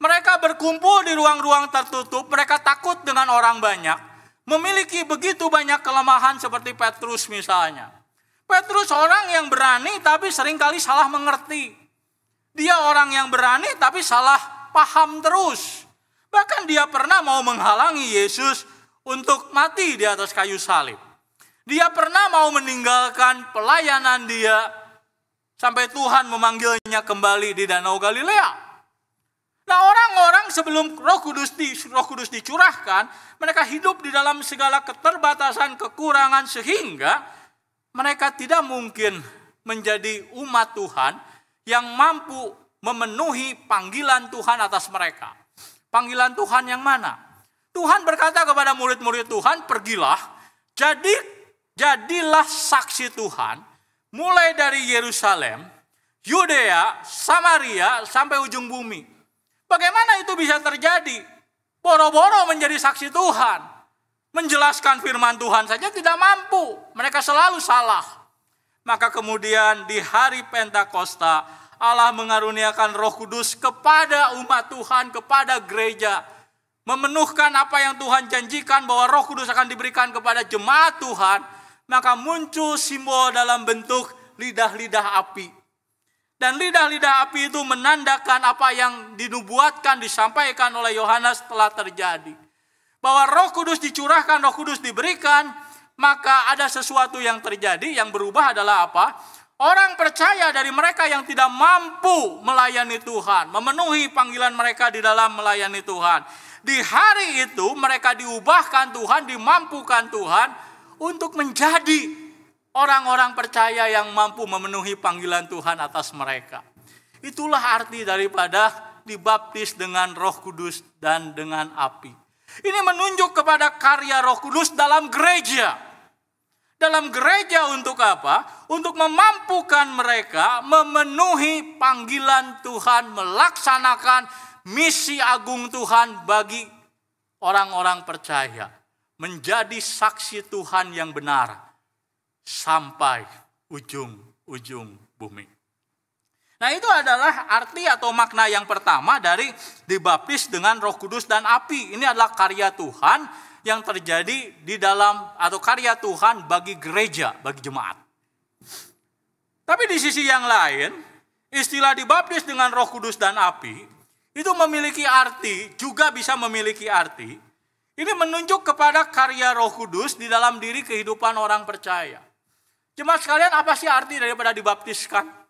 Mereka berkumpul di ruang-ruang tertutup, mereka takut dengan orang banyak, memiliki begitu banyak kelemahan seperti Petrus misalnya. Petrus orang yang berani tapi seringkali salah mengerti. Dia orang yang berani tapi salah paham terus. Bahkan dia pernah mau menghalangi Yesus untuk mati di atas kayu salib. Dia pernah mau meninggalkan pelayanan dia sampai Tuhan memanggilnya kembali di Danau Galilea. Nah, orang-orang sebelum Roh Kudus dicurahkan, mereka hidup di dalam segala keterbatasan, kekurangan, sehingga mereka tidak mungkin menjadi umat Tuhan yang mampu memenuhi panggilan Tuhan atas mereka. Panggilan Tuhan yang mana? Tuhan berkata kepada murid-murid Tuhan, pergilah, jadilah saksi Tuhan, mulai dari Yerusalem, Yudea, Samaria, sampai ujung bumi. Bagaimana itu bisa terjadi? Boro-boro menjadi saksi Tuhan. Menjelaskan firman Tuhan saja tidak mampu. Mereka selalu salah. Maka kemudian di hari Pentakosta, Allah mengaruniakan Roh Kudus kepada umat Tuhan, kepada gereja. Memenuhkan apa yang Tuhan janjikan bahwa Roh Kudus akan diberikan kepada jemaat Tuhan. Maka muncul simbol dalam bentuk lidah-lidah api. Dan lidah-lidah api itu menandakan apa yang dinubuatkan, disampaikan oleh Yohanes telah terjadi. Bahwa Roh Kudus dicurahkan, Roh Kudus diberikan, maka ada sesuatu yang terjadi. Yang berubah adalah apa? Orang percaya dari mereka yang tidak mampu melayani Tuhan, memenuhi panggilan mereka di dalam melayani Tuhan. Di hari itu mereka diubahkan Tuhan, dimampukan Tuhan untuk menjadi orang-orang percaya yang mampu memenuhi panggilan Tuhan atas mereka. Itulah arti daripada dibaptis dengan Roh Kudus dan dengan api. Ini menunjuk kepada karya Roh Kudus dalam gereja. Dalam gereja untuk apa? Untuk memampukan mereka memenuhi panggilan Tuhan, melaksanakan misi agung Tuhan bagi orang-orang percaya. Menjadi saksi Tuhan yang benar sampai ujung-ujung bumi. Nah, itu adalah arti atau makna yang pertama dari dibaptis dengan Roh Kudus dan api. Ini adalah karya Tuhan yang terjadi di dalam atau karya Tuhan bagi gereja, bagi jemaat. Tapi di sisi yang lain, istilah dibaptis dengan Roh Kudus dan api itu memiliki arti, juga bisa memiliki arti. Ini menunjuk kepada karya Roh Kudus di dalam diri kehidupan orang percaya. Jemaat sekalian, apa sih arti daripada dibaptiskan?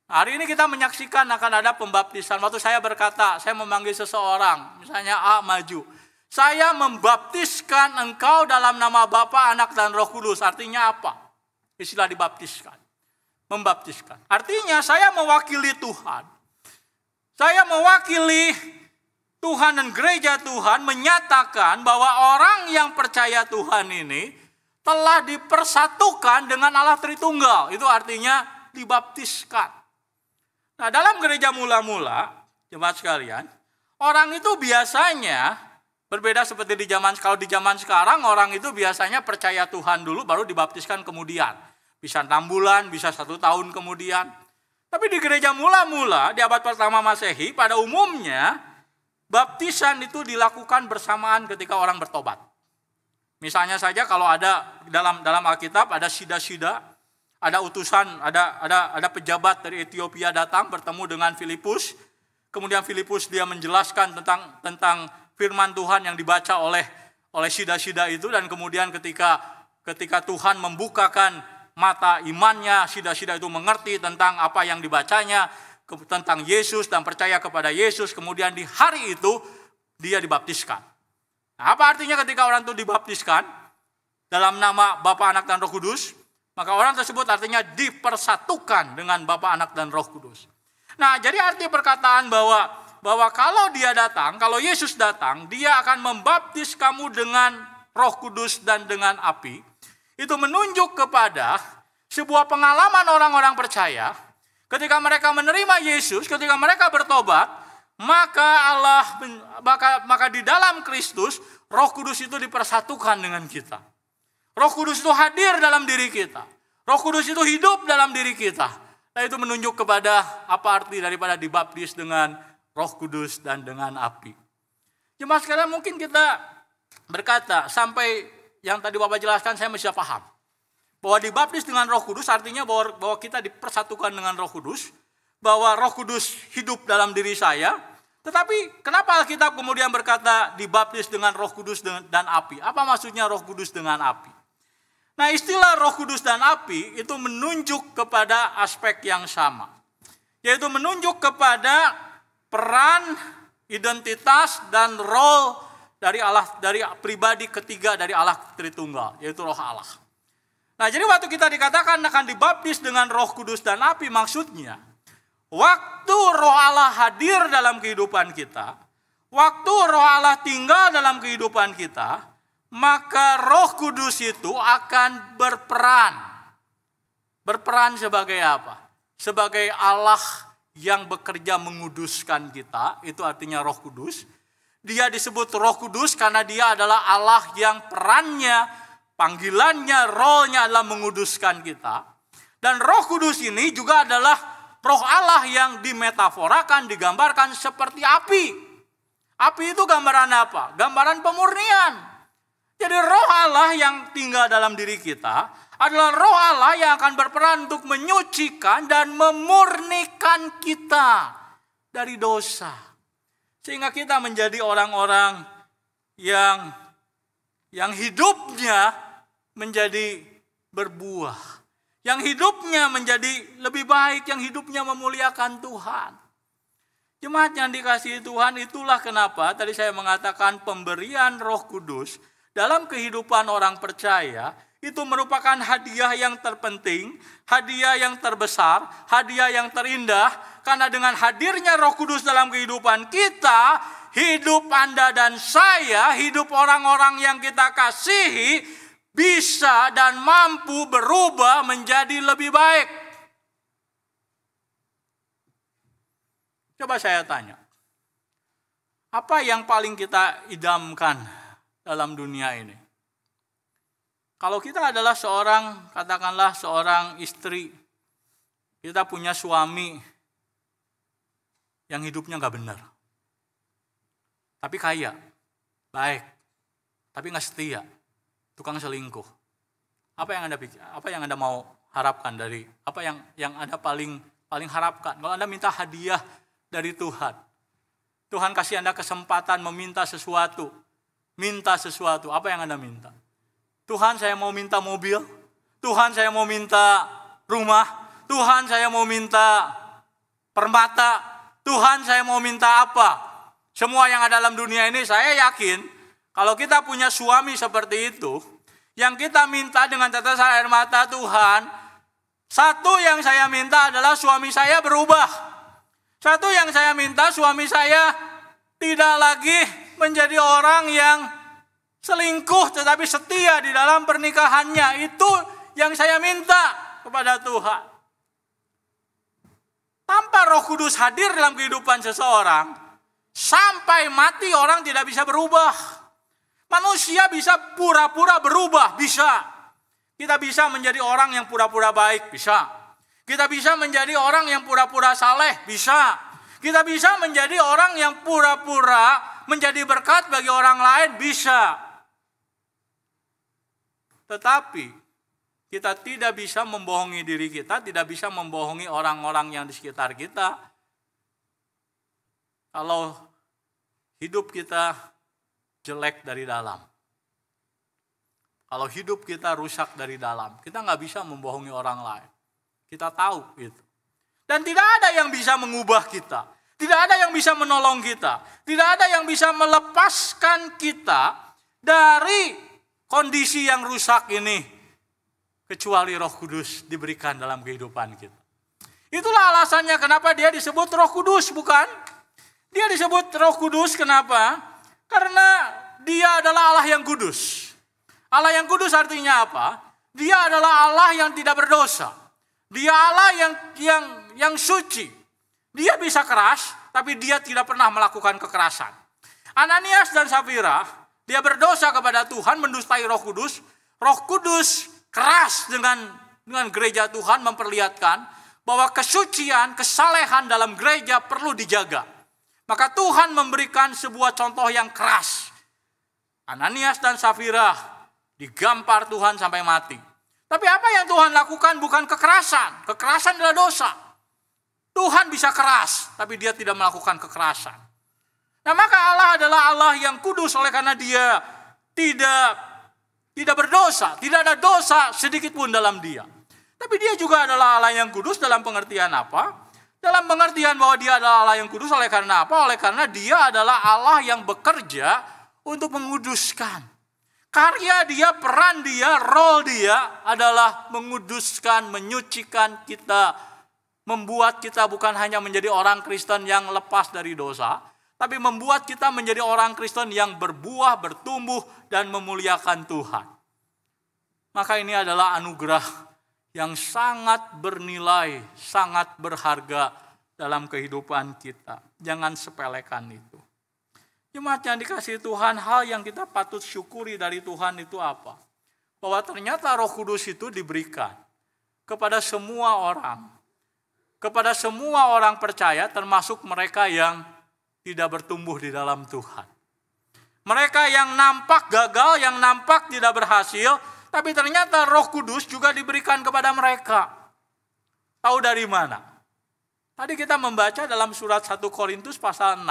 Hari ini kita menyaksikan akan ada pembaptisan. Waktu saya berkata, saya memanggil seseorang, misalnya A maju. Saya membaptiskan engkau dalam nama Bapa, Anak, dan Roh Kudus. Artinya apa? Istilah dibaptiskan. Membaptiskan. Artinya saya mewakili Tuhan. Saya mewakili Tuhan dan gereja Tuhan menyatakan bahwa orang yang percaya Tuhan ini telah dipersatukan dengan Allah Tritunggal. Itu artinya dibaptiskan. Nah, dalam gereja mula-mula, jemaat sekalian, orang itu biasanya berbeda seperti di zaman sekarang, orang itu biasanya percaya Tuhan dulu baru dibaptiskan kemudian. Bisa 6 bulan, bisa 1 tahun kemudian. Tapi di gereja mula-mula di abad pertama Masehi, pada umumnya baptisan itu dilakukan bersamaan ketika orang bertobat. Misalnya saja kalau ada dalam Alkitab ada sida-sida, ada utusan, ada pejabat dari Ethiopia datang bertemu dengan Filipus. Kemudian Filipus dia menjelaskan tentang firman Tuhan yang dibaca oleh sida-sida itu, dan kemudian ketika Tuhan membukakan mata imannya, sida-sida itu mengerti tentang apa yang dibacanya, tentang Yesus dan percaya kepada Yesus. Kemudian di hari itu dia dibaptiskan. Nah, apa artinya ketika orang itu dibaptiskan dalam nama Bapa, Anak, dan Roh Kudus? Maka orang tersebut artinya dipersatukan dengan Bapa, Anak, dan Roh Kudus. Nah, jadi arti perkataan bahwa kalau dia datang, kalau Yesus datang, dia akan membaptis kamu dengan Roh Kudus dan dengan api. Itu menunjuk kepada sebuah pengalaman orang-orang percaya. Ketika mereka menerima Yesus, ketika mereka bertobat, maka di dalam Kristus Roh Kudus itu dipersatukan dengan kita. Roh Kudus itu hadir dalam diri kita. Roh Kudus itu hidup dalam diri kita. Nah, itu menunjuk kepada apa arti daripada dibaptis dengan Roh Kudus dan dengan api. Jemaat sekalian, mungkin kita berkata sampai yang tadi Bapak jelaskan saya masih paham. Bahwa dibaptis dengan Roh Kudus artinya bahwa kita dipersatukan dengan Roh Kudus. Bahwa Roh Kudus hidup dalam diri saya. Tetapi kenapa Alkitab kemudian berkata dibaptis dengan Roh Kudus dan api? Apa maksudnya Roh Kudus dengan api? Nah, istilah Roh Kudus dan api itu menunjuk kepada aspek yang sama. Yaitu menunjuk kepada peran, identitas, dan role dari Allah, dari pribadi ketiga dari Allah Tritunggal, yaitu Roh Allah. Nah, jadi waktu kita dikatakan akan dibaptis dengan Roh Kudus dan api, maksudnya waktu Roh Allah hadir dalam kehidupan kita, waktu Roh Allah tinggal dalam kehidupan kita, maka Roh Kudus itu akan berperan. Berperan sebagai apa? Sebagai Allah yang bekerja menguduskan kita, itu artinya Roh Kudus. Dia disebut Roh Kudus karena dia adalah Allah yang perannya, panggilannya, role-nya adalah menguduskan kita. Dan Roh Kudus ini juga adalah Roh Allah yang dimetaforakan, digambarkan seperti api. Api itu gambaran apa? Gambaran pemurnian. Jadi Roh Allah yang tinggal dalam diri kita adalah Roh Allah yang akan berperan untuk menyucikan dan memurnikan kita dari dosa. Sehingga kita menjadi orang-orang yang hidupnya menjadi berbuah. Yang hidupnya menjadi lebih baik, yang hidupnya memuliakan Tuhan. Jemaat yang dikasihi Tuhan, itulah kenapa tadi saya mengatakan pemberian Roh Kudus dalam kehidupan orang percaya itu merupakan hadiah yang terpenting, hadiah yang terbesar, hadiah yang terindah. Karena dengan hadirnya Roh Kudus dalam kehidupan kita, hidup Anda dan saya, hidup orang-orang yang kita kasihi, bisa dan mampu berubah menjadi lebih baik. Coba saya tanya, apa yang paling kita idamkan dalam dunia ini? Kalau kita adalah katakanlah seorang istri, kita punya suami yang hidupnya gak benar, tapi kaya, baik, tapi gak setia, tukang selingkuh. Apa yang Anda mau harapkan dari, apa yang Anda paling harapkan? Kalau Anda minta hadiah dari Tuhan, Tuhan kasih Anda kesempatan meminta sesuatu, apa yang Anda minta? Tuhan, saya mau minta mobil. Tuhan, saya mau minta rumah. Tuhan, saya mau minta permata. Tuhan, saya mau minta apa? Semua yang ada dalam dunia ini, saya yakin kalau kita punya suami seperti itu, yang kita minta dengan tetesan air mata, Tuhan, satu yang saya minta adalah suami saya berubah. Satu yang saya minta, suami saya tidak lagi menjadi orang yang selingkuh tetapi setia di dalam pernikahannya. Itu yang saya minta kepada Tuhan. Tanpa Roh Kudus hadir dalam kehidupan seseorang, sampai mati orang tidak bisa berubah. Manusia bisa pura-pura berubah, bisa. Kita bisa menjadi orang yang pura-pura baik, bisa. Kita bisa menjadi orang yang pura-pura saleh, bisa. Kita bisa menjadi orang yang pura-pura menjadi berkat bagi orang lain, bisa. Tetapi kita tidak bisa membohongi diri kita, tidak bisa membohongi orang-orang yang di sekitar kita. Kalau hidup kita jelek dari dalam, kalau hidup kita rusak dari dalam, kita nggak bisa membohongi orang lain. Kita tahu itu. Dan tidak ada yang bisa mengubah kita. Tidak ada yang bisa menolong kita. Tidak ada yang bisa melepaskan kita dari kondisi yang rusak ini, kecuali Roh Kudus diberikan dalam kehidupan kita. Itulah alasannya kenapa dia disebut Roh Kudus, bukan? Dia disebut Roh Kudus kenapa? Karena dia adalah Allah yang kudus. Allah yang kudus artinya apa? Dia adalah Allah yang tidak berdosa. Dia Allah yang suci. Dia bisa keras, tapi dia tidak pernah melakukan kekerasan. Ananias dan Safira, dia berdosa kepada Tuhan, mendustai Roh Kudus. Roh Kudus keras dengan gereja Tuhan, memperlihatkan bahwa kesucian, kesalehan dalam gereja perlu dijaga. Maka Tuhan memberikan sebuah contoh yang keras. Ananias dan Safira digampar Tuhan sampai mati. Tapi apa yang Tuhan lakukan bukan kekerasan. Kekerasan adalah dosa. Tuhan bisa keras, tapi dia tidak melakukan kekerasan. Nah, maka Allah adalah Allah yang kudus, oleh karena dia tidak berdosa, tidak ada dosa sedikit pun dalam dia. Tapi dia juga adalah Allah yang kudus dalam pengertian apa? Dalam pengertian bahwa dia adalah Allah yang kudus, oleh karena apa? Oleh karena dia adalah Allah yang bekerja untuk menguduskan. Karya dia, peran dia, role dia adalah menguduskan, menyucikan kita membuat kita bukan hanya menjadi orang Kristen yang lepas dari dosa, tapi membuat kita menjadi orang Kristen yang berbuah, bertumbuh, dan memuliakan Tuhan. Maka ini adalah anugerah yang sangat bernilai, sangat berharga dalam kehidupan kita. Jangan sepelekan itu. Jemaat yang dikasihi Tuhan, hal yang kita patut syukuri dari Tuhan itu apa? Bahwa ternyata Roh Kudus itu diberikan kepada semua orang. Kepada semua orang percaya, termasuk mereka yang tidak bertumbuh di dalam Tuhan. Mereka yang nampak gagal, yang nampak tidak berhasil, tapi ternyata Roh Kudus juga diberikan kepada mereka. Tahu dari mana? Tadi kita membaca dalam surat 1 Korintus pasal 6,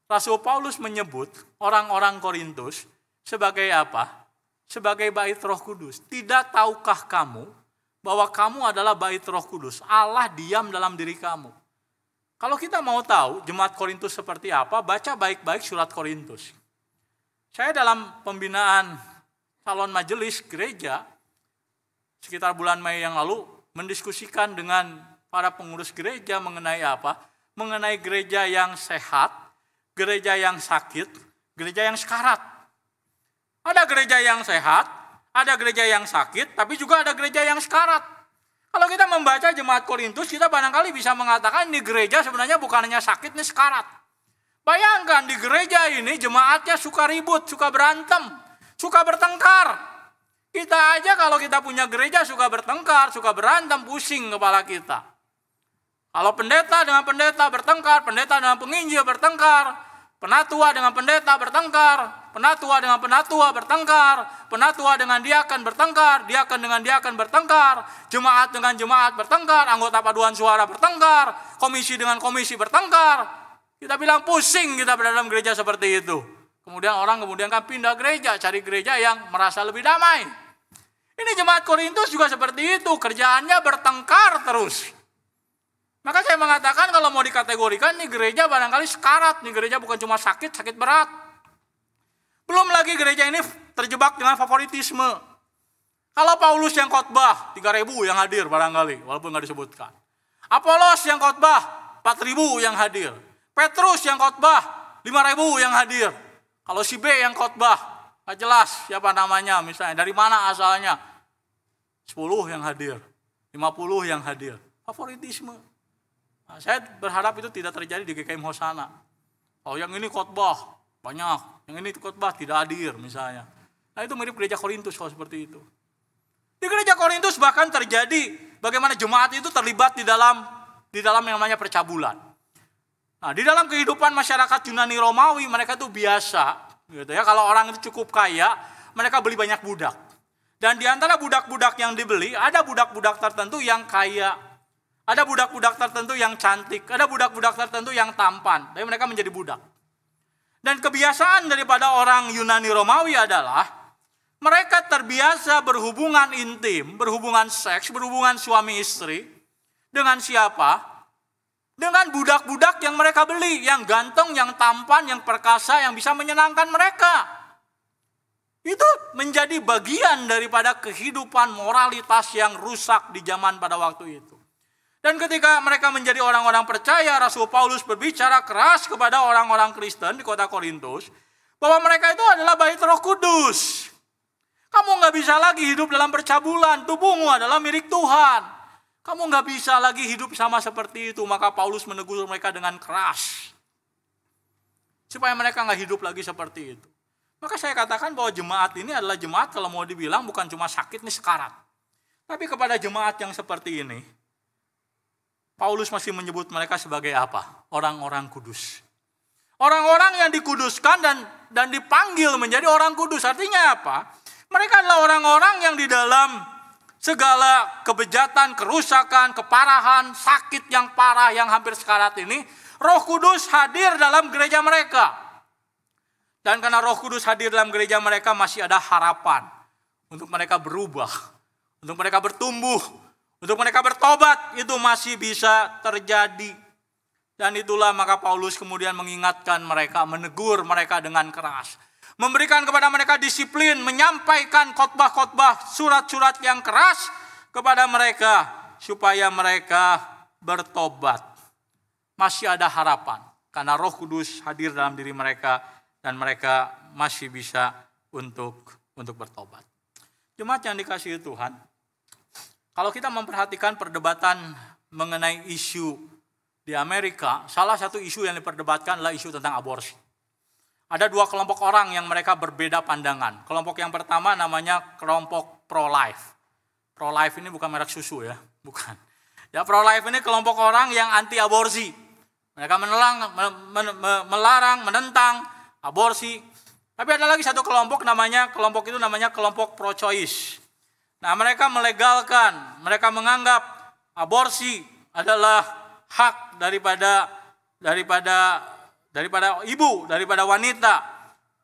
Rasul Paulus menyebut orang-orang Korintus sebagai apa? Sebagai bait Roh Kudus. Tidak tahukah kamu bahwa kamu adalah bait Roh Kudus? Allah diam dalam diri kamu. Kalau kita mau tahu jemaat Korintus seperti apa, baca baik-baik surat Korintus. Saya dalam pembinaan calon majelis gereja, sekitar bulan Mei yang lalu, mendiskusikan dengan para pengurus gereja mengenai apa? Mengenai gereja yang sehat, gereja yang sakit, gereja yang sekarat. Ada gereja yang sehat, ada gereja yang sakit, tapi juga ada gereja yang sekarat. Kalau kita membaca jemaat Korintus, kita barangkali bisa mengatakan ini gereja sebenarnya bukan hanya sakit, ini sekarat. Bayangkan di gereja ini jemaatnya suka ribut, suka berantem, suka bertengkar. Kita aja kalau kita punya gereja suka bertengkar, suka berantem, pusing kepala kita. Kalau pendeta dengan pendeta bertengkar, pendeta dengan penginjil bertengkar, penatua dengan pendeta bertengkar, penatua dengan penatua bertengkar, penatua dengan diakan bertengkar, diakan dengan diakan bertengkar, jemaat dengan jemaat bertengkar, anggota paduan suara bertengkar, komisi dengan komisi bertengkar. Kita bilang pusing kita berada dalam gereja seperti itu. Kemudian orang kan pindah gereja, cari gereja yang merasa lebih damai. Ini jemaat Korintus juga seperti itu, kerjaannya bertengkar terus. Maka saya mengatakan kalau mau dikategorikan, nih gereja barangkali sekarat, nih gereja bukan cuma sakit, sakit berat. Belum lagi gereja ini terjebak dengan favoritisme. Kalau Paulus yang khotbah, 3.000 yang hadir barangkali, walaupun nggak disebutkan. Apolos yang khotbah, 4.000 yang hadir. Petrus yang khotbah, 5.000 yang hadir. Kalau si B yang khotbah, nggak jelas siapa namanya misalnya, dari mana asalnya. 10 yang hadir, 50 yang hadir. Favoritisme. Nah, saya berharap itu tidak terjadi di GKM Hosana. Oh yang ini khotbah banyak, yang ini khotbah tidak hadir misalnya. Nah itu mirip gereja Korintus kalau seperti itu. Di gereja Korintus bahkan terjadi bagaimana jemaat itu terlibat di dalam yang namanya percabulan. Nah di dalam kehidupan masyarakat Yunani Romawi mereka itu biasa, gitu ya. Kalau orang itu cukup kaya, mereka beli banyak budak. Dan di antara budak-budak yang dibeli ada budak-budak tertentu yang kaya. Ada budak-budak tertentu yang cantik, ada budak-budak tertentu yang tampan, tapi mereka menjadi budak. Dan kebiasaan daripada orang Yunani Romawi adalah mereka terbiasa berhubungan intim, berhubungan seks, berhubungan suami istri. Dengan siapa? Dengan budak-budak yang mereka beli, yang ganteng, yang tampan, yang perkasa, yang bisa menyenangkan mereka. Itu menjadi bagian daripada kehidupan moralitas yang rusak di zaman pada waktu itu. Dan ketika mereka menjadi orang-orang percaya, Rasul Paulus berbicara keras kepada orang-orang Kristen di kota Korintus, bahwa mereka itu adalah bait Roh Kudus. Kamu nggak bisa lagi hidup dalam percabulan, tubuhmu adalah milik Tuhan. Kamu nggak bisa lagi hidup sama seperti itu, maka Paulus menegur mereka dengan keras. Supaya mereka nggak hidup lagi seperti itu. Maka saya katakan bahwa jemaat ini adalah jemaat kalau mau dibilang bukan cuma sakit nih sekarat. Tapi kepada jemaat yang seperti ini, Paulus masih menyebut mereka sebagai apa? Orang-orang kudus. Orang-orang yang dikuduskan dan dipanggil menjadi orang kudus. Artinya apa? Mereka adalah orang-orang yang di dalam segala kebejatan, kerusakan, keparahan, sakit yang parah, yang hampir sekarat ini, Roh Kudus hadir dalam gereja mereka. Dan karena Roh Kudus hadir dalam gereja mereka, masih ada harapan untuk mereka berubah, untuk mereka bertumbuh, untuk mereka bertobat. Itu masih bisa terjadi. Dan itulah maka Paulus kemudian mengingatkan mereka, menegur mereka dengan keras. Memberikan kepada mereka disiplin, menyampaikan khotbah-khotbah, surat-surat yang keras kepada mereka. Supaya mereka bertobat. Masih ada harapan karena Roh Kudus hadir dalam diri mereka dan mereka masih bisa untuk bertobat. Jemaat yang dikasihi Tuhan, kalau kita memperhatikan perdebatan mengenai isu di Amerika, salah satu isu yang diperdebatkan adalah isu tentang aborsi. Ada dua kelompok orang yang mereka berbeda pandangan. Kelompok yang pertama namanya kelompok pro-life. Pro-life ini bukan merek susu ya, bukan. Ya, pro-life ini kelompok orang yang anti aborsi. Mereka melarang, menentang aborsi. Tapi ada lagi satu kelompok itu namanya kelompok pro-choice. Nah, mereka melegalkan, mereka menganggap aborsi adalah hak daripada ibu, daripada wanita.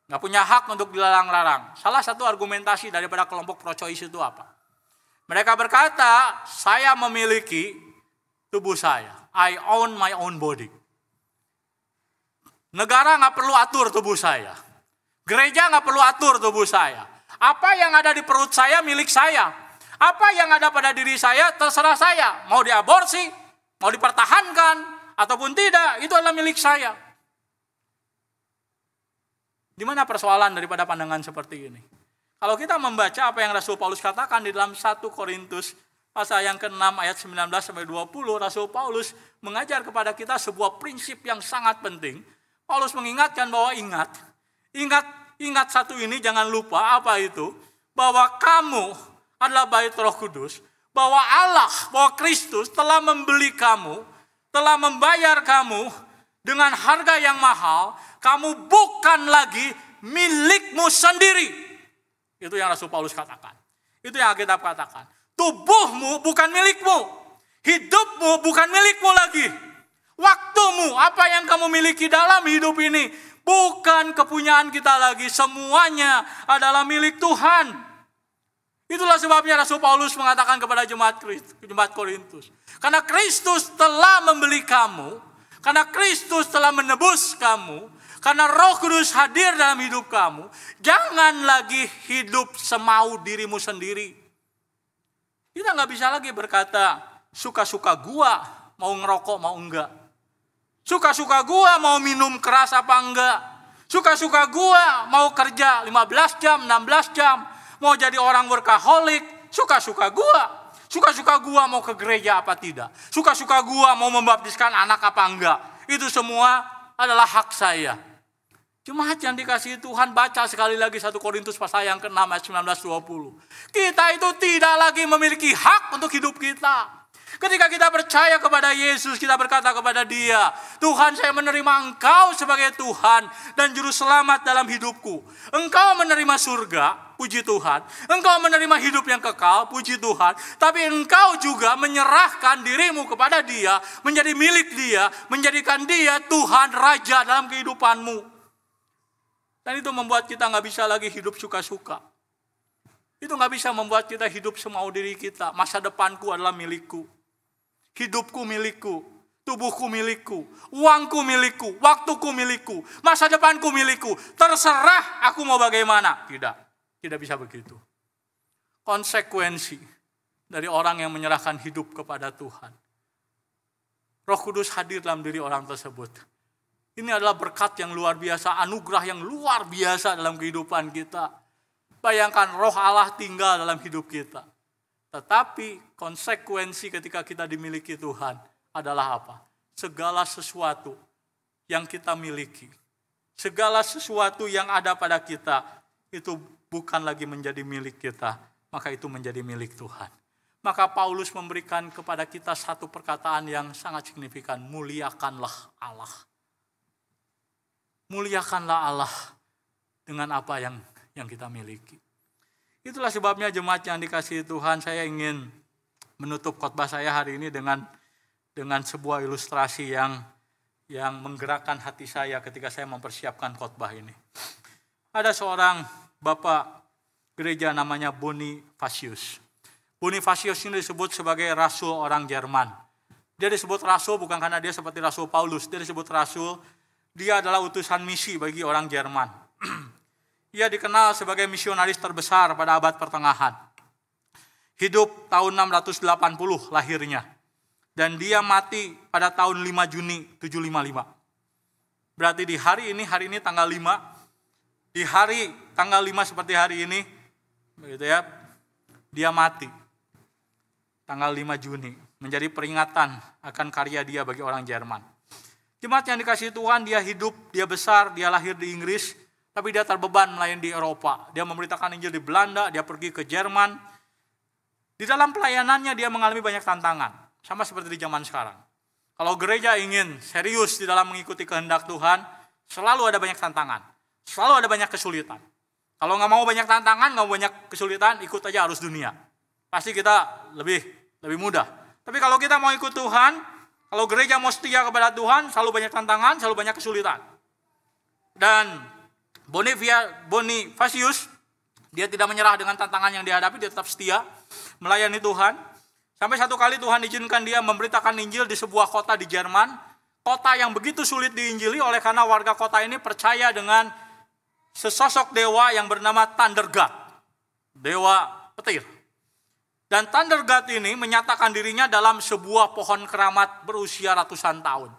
Nggak punya hak untuk dilarang-larang. Salah satu argumentasi daripada kelompok pro-choice itu apa? Mereka berkata, saya memiliki tubuh saya. I own my own body. Negara nggak perlu atur tubuh saya. Gereja nggak perlu atur tubuh saya. Apa yang ada di perut saya milik saya. Apa yang ada pada diri saya terserah saya. Mau diaborsi, mau dipertahankan, ataupun tidak, itu adalah milik saya. Di mana persoalan daripada pandangan seperti ini? Kalau kita membaca apa yang Rasul Paulus katakan di dalam 1 Korintus pasal yang ke-6 ayat 19-20, Rasul Paulus mengajar kepada kita sebuah prinsip yang sangat penting. Paulus mengingatkan bahwa ingat satu ini, jangan lupa apa itu, bahwa kamu adalah bait Roh Kudus, bahwa Allah, bahwa Kristus telah membeli kamu, telah membayar kamu dengan harga yang mahal, kamu bukan lagi milikmu sendiri. Itu yang Rasul Paulus katakan. Itu yang Alkitab katakan. Tubuhmu bukan milikmu, hidupmu bukan milikmu lagi. Waktumu, apa yang kamu miliki dalam hidup ini, bukan kepunyaan kita lagi, semuanya adalah milik Tuhan. Itulah sebabnya Rasul Paulus mengatakan kepada jemaat Korintus. Karena Kristus telah membeli kamu, karena Kristus telah menebus kamu, karena Roh Kudus hadir dalam hidup kamu, jangan lagi hidup semau dirimu sendiri. Kita nggak bisa lagi berkata, suka-suka gua mau ngerokok mau enggak. Suka-suka gua mau minum keras apa enggak. Suka-suka gua mau kerja 15 jam, 16 jam. Mau jadi orang workaholic, suka-suka gua. Suka-suka gua mau ke gereja apa tidak. Suka-suka gua mau membaptiskan anak apa enggak. Itu semua adalah hak saya. Jemaat yang dikasihi Tuhan, baca sekali lagi 1 Korintus pasal yang ke-6 ayat 19-20. Kita itu tidak lagi memiliki hak untuk hidup kita. Ketika kita percaya kepada Yesus, kita berkata kepada Dia, Tuhan, saya menerima Engkau sebagai Tuhan dan Juru Selamat dalam hidupku. Engkau menerima surga, puji Tuhan. Engkau menerima hidup yang kekal, puji Tuhan. Tapi Engkau juga menyerahkan dirimu kepada Dia, menjadi milik Dia, menjadikan Dia Tuhan, Raja dalam kehidupanmu. Dan itu membuat kita nggak bisa lagi hidup suka-suka. Itu nggak bisa membuat kita hidup semau diri kita. Masa depanku adalah milikku. Hidupku milikku, tubuhku milikku, uangku milikku, waktuku milikku, masa depanku milikku. Terserah aku mau bagaimana. Tidak bisa begitu. Konsekuensi dari orang yang menyerahkan hidup kepada Tuhan. Roh Kudus hadir dalam diri orang tersebut. Ini adalah berkat yang luar biasa, anugerah yang luar biasa dalam kehidupan kita. Bayangkan roh Allah tinggal dalam hidup kita. Tetapi konsekuensi ketika kita dimiliki Tuhan adalah apa? Segala sesuatu yang kita miliki, segala sesuatu yang ada pada kita, itu bukan lagi menjadi milik kita, maka itu menjadi milik Tuhan. Maka Paulus memberikan kepada kita satu perkataan yang sangat signifikan, muliakanlah Allah. Muliakanlah Allah dengan apa yang kita miliki. Itulah sebabnya jemaat yang dikasihi Tuhan, saya ingin menutup khotbah saya hari ini dengan sebuah ilustrasi yang menggerakkan hati saya ketika saya mempersiapkan khotbah ini. Ada seorang bapak gereja namanya Bonifasius. Bonifasius ini disebut sebagai rasul orang Jerman. Dia disebut rasul bukan karena dia seperti Rasul Paulus, dia disebut rasul, dia adalah utusan misi bagi orang Jerman. Ia dikenal sebagai misionaris terbesar pada abad pertengahan. Hidup tahun 680 lahirnya. dan dia mati pada tahun 5 Juni 755. Berarti di hari ini tanggal 5, di hari tanggal 5 seperti hari ini, begitu ya, dia mati. Tanggal 5 Juni, menjadi peringatan akan karya dia bagi orang Jerman. Jemaat yang dikasihi Tuhan, dia hidup, dia besar, dia lahir di Inggris, tapi dia terbeban melayani di Eropa. Dia memberitakan Injil di Belanda, dia pergi ke Jerman. Di dalam pelayanannya dia mengalami banyak tantangan, sama seperti di zaman sekarang. Kalau gereja ingin serius di dalam mengikuti kehendak Tuhan, selalu ada banyak tantangan, selalu ada banyak kesulitan. Kalau nggak mau banyak tantangan, nggak mau banyak kesulitan, ikut aja arus dunia. Pasti kita lebih mudah. Tapi kalau kita mau ikut Tuhan, kalau gereja mau setia kepada Tuhan, selalu banyak tantangan, selalu banyak kesulitan. Dan Bonifacius, dia tidak menyerah dengan tantangan yang dihadapi, dia tetap setia melayani Tuhan. Sampai satu kali Tuhan izinkan dia memberitakan Injil di sebuah kota di Jerman, kota yang begitu sulit diinjili oleh karena warga kota ini percaya dengan sesosok dewa yang bernama Thunder God, dewa petir. Dan Thunder God ini menyatakan dirinya dalam sebuah pohon keramat berusia ratusan tahun.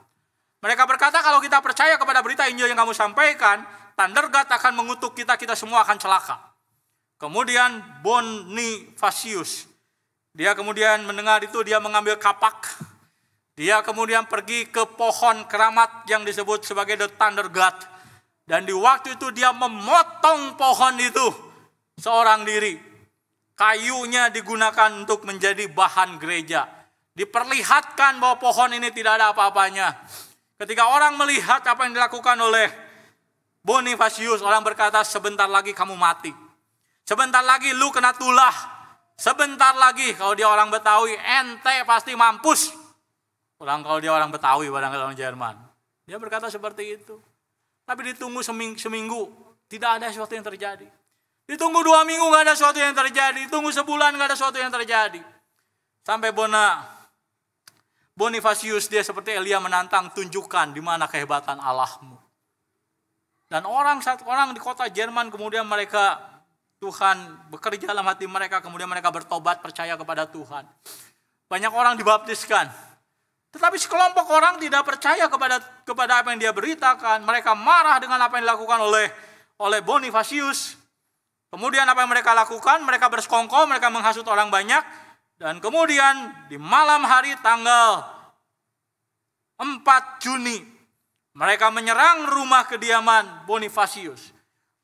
Mereka berkata, kalau kita percaya kepada berita Injil yang kamu sampaikan, Thunder God akan mengutuk kita semua akan celaka. Kemudian Bonifacius, dia kemudian mendengar itu, dia mengambil kapak. Dia kemudian pergi ke pohon keramat yang disebut sebagai The Thunder God. Dan di waktu itu dia memotong pohon itu seorang diri. Kayunya digunakan untuk menjadi bahan gereja. Diperlihatkan bahwa pohon ini tidak ada apa-apanya. Ketika orang melihat apa yang dilakukan oleh Bonifacius, orang berkata, sebentar lagi kamu mati. Sebentar lagi lu kena tulah. Sebentar lagi, kalau dia orang Betawi, ente pasti mampus. Kalau dia orang Betawi, barangkali orang Jerman. Dia berkata seperti itu. Tapi ditunggu seminggu, tidak ada sesuatu yang terjadi. Ditunggu 2 minggu, nggak ada sesuatu yang terjadi. Ditunggu sebulan, nggak ada sesuatu yang terjadi. Sampai Bonifacius, dia seperti Elia menantang, tunjukkan di mana kehebatan Allahmu. Dan orang di kota Jerman, kemudian Tuhan bekerja dalam hati mereka, kemudian mereka bertobat, percaya kepada Tuhan. Banyak orang dibaptiskan. Tetapi sekelompok orang tidak percaya kepada apa yang dia beritakan. Mereka marah dengan apa yang dilakukan oleh Bonifacius. Kemudian apa yang mereka lakukan? Mereka bersekongkol, mereka menghasut orang banyak. Dan kemudian di malam hari tanggal 4 Juni, mereka menyerang rumah kediaman Bonifacius.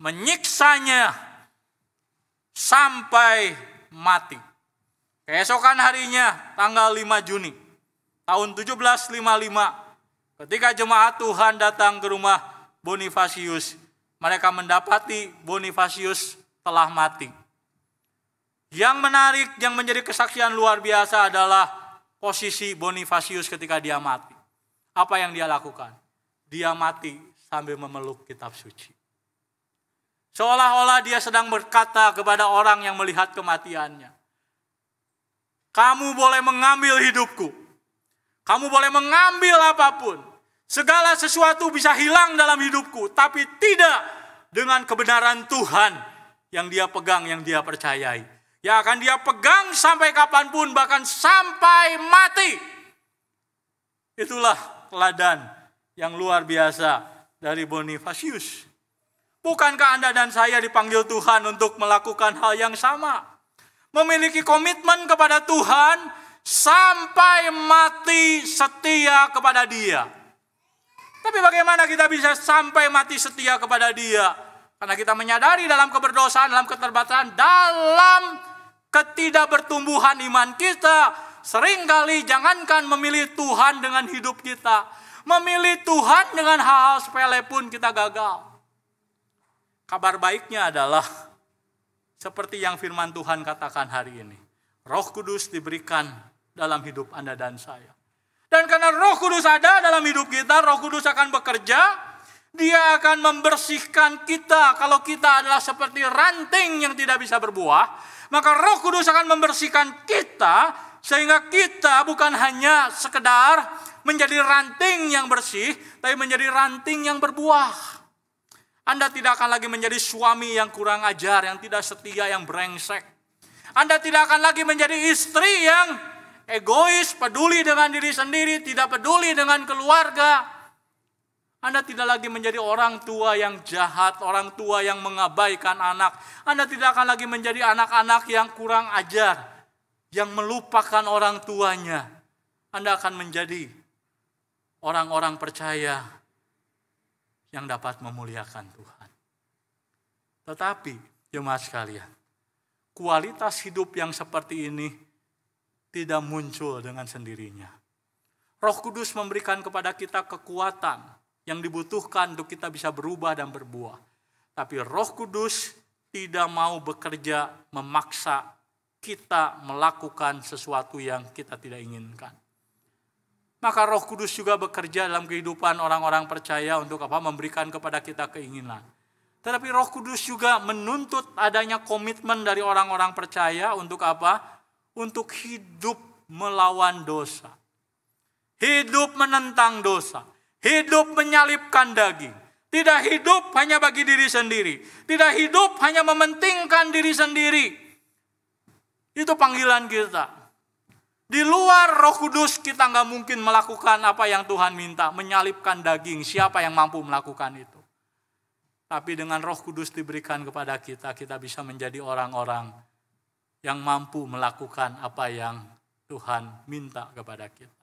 Menyiksanya sampai mati. Keesokan harinya tanggal 5 Juni tahun 1755, ketika jemaat Tuhan datang ke rumah Bonifacius, mereka mendapati Bonifacius telah mati. Yang menarik, yang menjadi kesaksian luar biasa adalah posisi Bonifacius ketika dia mati. Apa yang dia lakukan? Dia mati sambil memeluk kitab suci. Seolah-olah dia sedang berkata kepada orang yang melihat kematiannya, kamu boleh mengambil hidupku, kamu boleh mengambil apapun, segala sesuatu bisa hilang dalam hidupku, tapi tidak dengan kebenaran Tuhan yang dia pegang, yang dia percayai. Yang akan dia pegang sampai kapanpun, bahkan sampai mati. Itulah teladan yang luar biasa dari Bonifacius. Bukankah Anda dan saya dipanggil Tuhan untuk melakukan hal yang sama? Memiliki komitmen kepada Tuhan sampai mati setia kepada Dia. Tapi bagaimana kita bisa sampai mati setia kepada Dia? Karena kita menyadari dalam keberdosaan, dalam keterbatasan, dalam ketidakbertumbuhan iman kita, seringkali jangankan memilih Tuhan dengan hidup kita, memilih Tuhan dengan hal-hal sepele pun kita gagal. Kabar baiknya adalah seperti yang firman Tuhan katakan hari ini. Roh Kudus diberikan dalam hidup Anda dan saya. Dan karena Roh Kudus ada dalam hidup kita, Roh Kudus akan bekerja. Dia akan membersihkan kita. Kalau kita adalah seperti ranting yang tidak bisa berbuah, maka Roh Kudus akan membersihkan kita, sehingga kita bukan hanya sekedar menjadi ranting yang bersih, tapi menjadi ranting yang berbuah. Anda tidak akan lagi menjadi suami yang kurang ajar, yang tidak setia, yang brengsek. Anda tidak akan lagi menjadi istri egois, peduli dengan diri sendiri, tidak peduli dengan keluarga. Anda tidak lagi menjadi orang tua yang jahat, orang tua yang mengabaikan anak. Anda tidak akan lagi menjadi anak-anak yang kurang ajar, yang melupakan orang tuanya. Anda akan menjadi orang-orang percaya yang dapat memuliakan Tuhan. Tetapi, jemaat sekalian, kualitas hidup yang seperti ini tidak muncul dengan sendirinya. Roh Kudus memberikan kepada kita kekuatan yang dibutuhkan untuk kita bisa berubah dan berbuah. Tapi Roh Kudus tidak mau bekerja memaksa kita melakukan sesuatu yang kita tidak inginkan. Maka Roh Kudus juga bekerja dalam kehidupan orang-orang percaya untuk apa? Memberikan kepada kita keinginan. Tetapi Roh Kudus juga menuntut adanya komitmen dari orang-orang percaya untuk apa? Untuk hidup melawan dosa. Hidup menentang dosa. Hidup menyalibkan daging. Tidak hidup hanya bagi diri sendiri. Tidak hidup hanya mementingkan diri sendiri. Itu panggilan kita. Di luar Roh Kudus kita nggak mungkin melakukan apa yang Tuhan minta. Menyalibkan daging. Siapa yang mampu melakukan itu? Tapi dengan Roh Kudus diberikan kepada kita, kita bisa menjadi orang-orang yang mampu melakukan apa yang Tuhan minta kepada kita.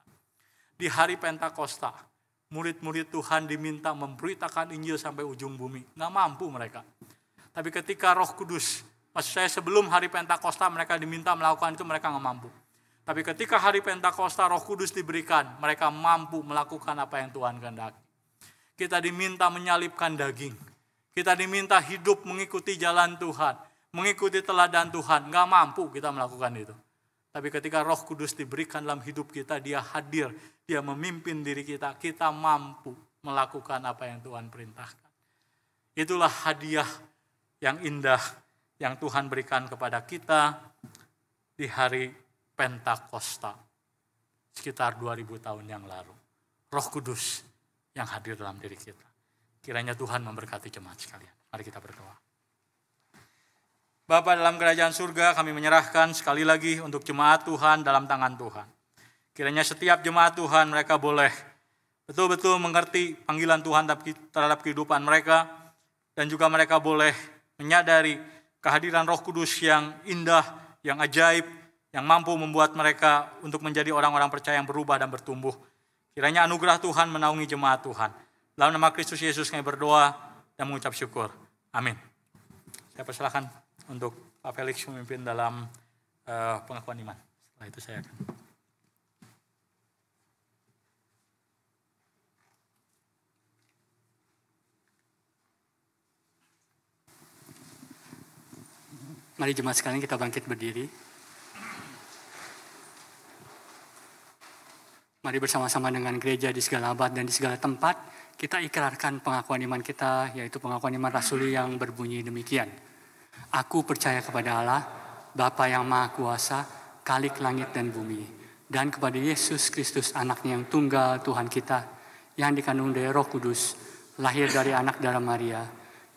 Di hari Pentakosta, murid-murid Tuhan diminta memberitakan Injil sampai ujung bumi. Nggak mampu mereka. Tapi ketika Roh Kudus, maksud saya sebelum hari Pentakosta mereka diminta melakukan itu, mereka nggak mampu. Tapi ketika hari Pentakosta Roh Kudus diberikan, mereka mampu melakukan apa yang Tuhan kehendaki. Kita diminta menyalibkan daging. Kita diminta hidup mengikuti jalan Tuhan, mengikuti teladan Tuhan. Nggak mampu kita melakukan itu. Tapi ketika Roh Kudus diberikan dalam hidup kita, Dia hadir, Dia memimpin diri kita, kita mampu melakukan apa yang Tuhan perintahkan. Itulah hadiah yang indah yang Tuhan berikan kepada kita di hari Pentakosta, sekitar 2000 tahun yang lalu. Roh Kudus yang hadir dalam diri kita. Kiranya Tuhan memberkati jemaat sekalian. Mari kita berdoa. Bapa dalam kerajaan surga, kami menyerahkan sekali lagi untuk jemaat Tuhan dalam tangan Tuhan. Kiranya setiap jemaat Tuhan mereka boleh betul-betul mengerti panggilan Tuhan terhadap kehidupan mereka. Dan juga mereka boleh menyadari kehadiran Roh Kudus yang indah, yang ajaib, yang mampu membuat mereka untuk menjadi orang-orang percaya yang berubah dan bertumbuh. Kiranya anugerah Tuhan menaungi jemaat Tuhan. Dalam nama Kristus Yesus kami berdoa dan mengucap syukur. Amin. Saya persilakan untuk Pak Felix memimpin dalam pengakuan iman. Setelah itu saya akan. Mari jemaat sekalian kita bangkit berdiri. Mari bersama-sama dengan gereja di segala abad dan di segala tempat kita ikrarkan pengakuan iman kita, yaitu pengakuan iman rasuli yang berbunyi demikian. Aku percaya kepada Allah, Bapa yang Maha Kuasa, Khalik langit dan bumi, dan kepada Yesus Kristus anaknya yang tunggal Tuhan kita, yang dikandung dari Roh Kudus, lahir dari anak darah Maria,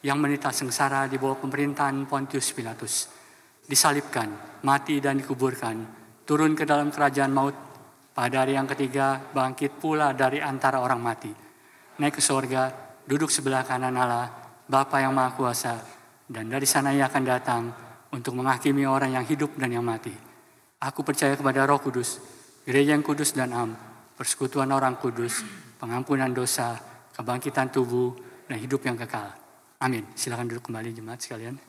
yang menderita sengsara di bawah pemerintahan Pontius Pilatus, disalibkan, mati dan dikuburkan, turun ke dalam kerajaan maut, pada hari yang ketiga bangkit pula dari antara orang mati, naik ke sorga, duduk sebelah kanan Allah, Bapa yang Maha Kuasa, dan dari sana Ia akan datang untuk menghakimi orang yang hidup dan yang mati. Aku percaya kepada Roh Kudus, gereja yang kudus dan am, persekutuan orang kudus, pengampunan dosa, kebangkitan tubuh, dan hidup yang kekal. Amin. Silakan duduk kembali jemaat sekalian.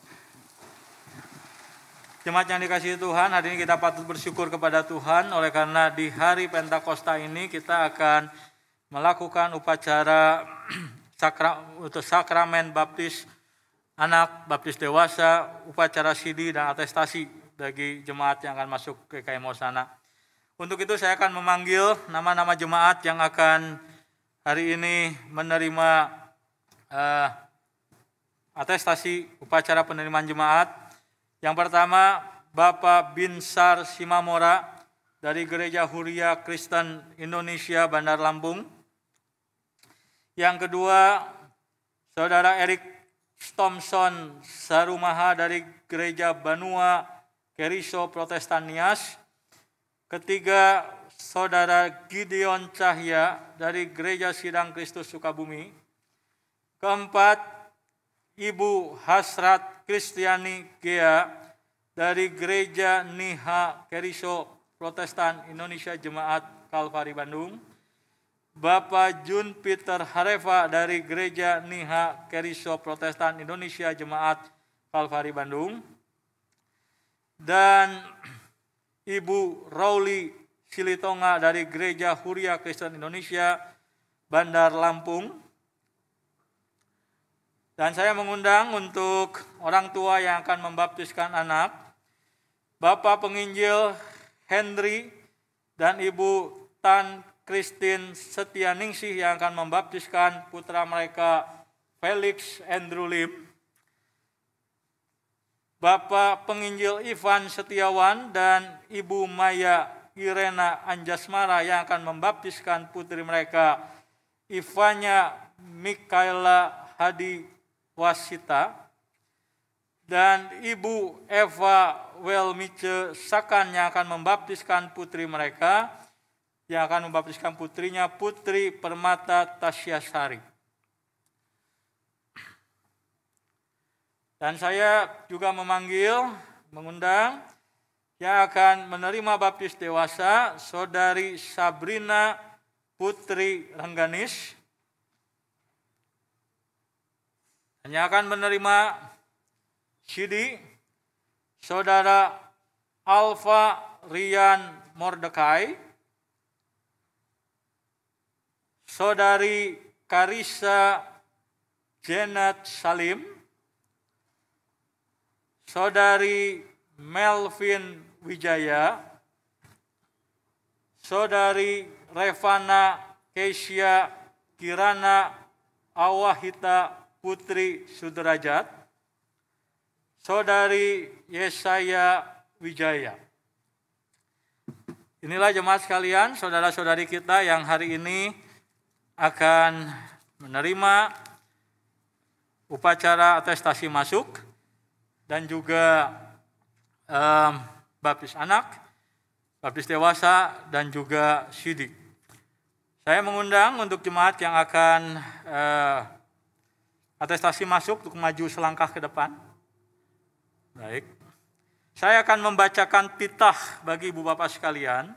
Jemaat yang dikasihi Tuhan, hari ini kita patut bersyukur kepada Tuhan oleh karena di hari Pentakosta ini kita akan melakukan upacara sakramen baptis anak, baptis dewasa, upacara sidi dan atestasi bagi jemaat yang akan masuk ke KM Hosana. Untuk itu saya akan memanggil nama-nama jemaat yang akan hari ini menerima atestasi upacara penerimaan jemaat. Yang pertama, Bapak Binsar Simamora dari Gereja Huria Kristen Indonesia Bandar Lampung. Yang kedua, Saudara Erik Thompson Sarumaha dari Gereja Banua Keriso Protestan Nias. Ketiga, Saudara Gideon Cahya dari Gereja Sidang Kristus Sukabumi. Keempat, Ibu Hasrat Kristiani Gea dari Gereja Niha Keriso Protestan Indonesia Jemaat Kalvari Bandung. Bapak Jun Peter Hareva dari Gereja Niha Keriso Protestan Indonesia Jemaat Kalvari Bandung. Dan Ibu Rauli Silitonga dari Gereja Huria Kristen Indonesia Bandar Lampung. Dan saya mengundang untuk orang tua yang akan membaptiskan anak, Bapak Penginjil Henry dan Ibu Tan Christine Setianingsih yang akan membaptiskan putra mereka Felix Andrew Lim. Bapak Penginjil Ivan Setiawan dan Ibu Maya Irena Anjasmara yang akan membaptiskan putri mereka Ivanya Mikaela Hadi Wasita. Dan Ibu Eva Welmice Sakan yang akan membaptiskan putri mereka, yang akan membaptiskan putrinya Putri Permata Tasyasari. Dan saya juga mengundang yang akan menerima baptis dewasa, Saudari Sabrina Putri Rengganis. Dan yang akan menerima Sidi, Saudara Alfa Rian Mordekai, Saudari Karissa Janet Salim, Saudari Melvin Wijaya, Saudari Revana Keisha Kirana Awahita Putri Sudrajat, Saudari Yesaya Wijaya. Inilah jemaat sekalian, saudara-saudari kita yang hari ini akan menerima upacara atestasi masuk dan juga baptis anak, baptis dewasa, dan juga sidik. Saya mengundang untuk jemaat yang akan atestasi masuk untuk maju selangkah ke depan. Baik. Saya akan membacakan titah bagi ibu bapak sekalian.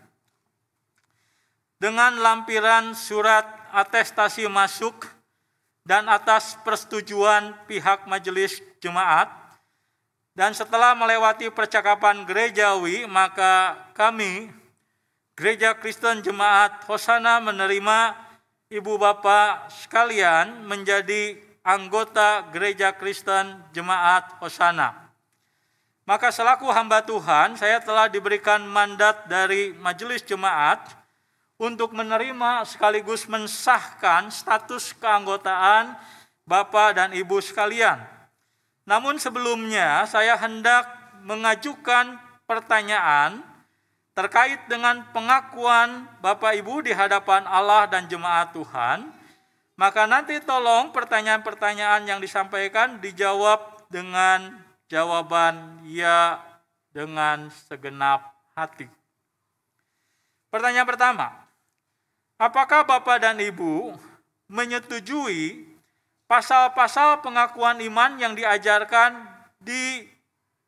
Dengan lampiran surat atestasi masuk dan atas persetujuan pihak majelis jemaat, dan setelah melewati percakapan gerejawi, maka kami, Gereja Kristen Jemaat Hosana, menerima ibu bapak sekalian menjadi anggota Gereja Kristen Jemaat Hosana. Maka selaku hamba Tuhan, saya telah diberikan mandat dari majelis jemaat untuk menerima sekaligus mensahkan status keanggotaan bapak dan ibu sekalian. Namun sebelumnya saya hendak mengajukan pertanyaan terkait dengan pengakuan Bapak Ibu di hadapan Allah dan jemaat Tuhan. Maka nanti tolong pertanyaan-pertanyaan yang disampaikan dijawab dengan jawaban ya dengan segenap hati. Pertanyaan pertama, apakah Bapak dan Ibu menyetujui pasal-pasal pengakuan iman yang diajarkan di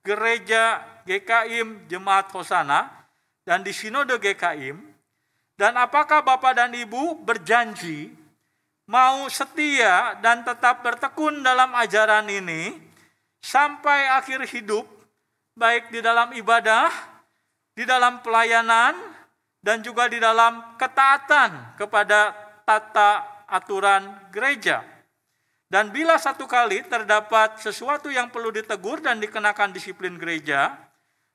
Gereja GKIM Jemaat Hosana dan di Sinode GKIM? Dan apakah Bapak dan Ibu berjanji mau setia dan tetap bertekun dalam ajaran ini sampai akhir hidup, baik di dalam ibadah, di dalam pelayanan, dan juga di dalam ketaatan kepada tata aturan gereja? Dan bila satu kali terdapat sesuatu yang perlu ditegur dan dikenakan disiplin gereja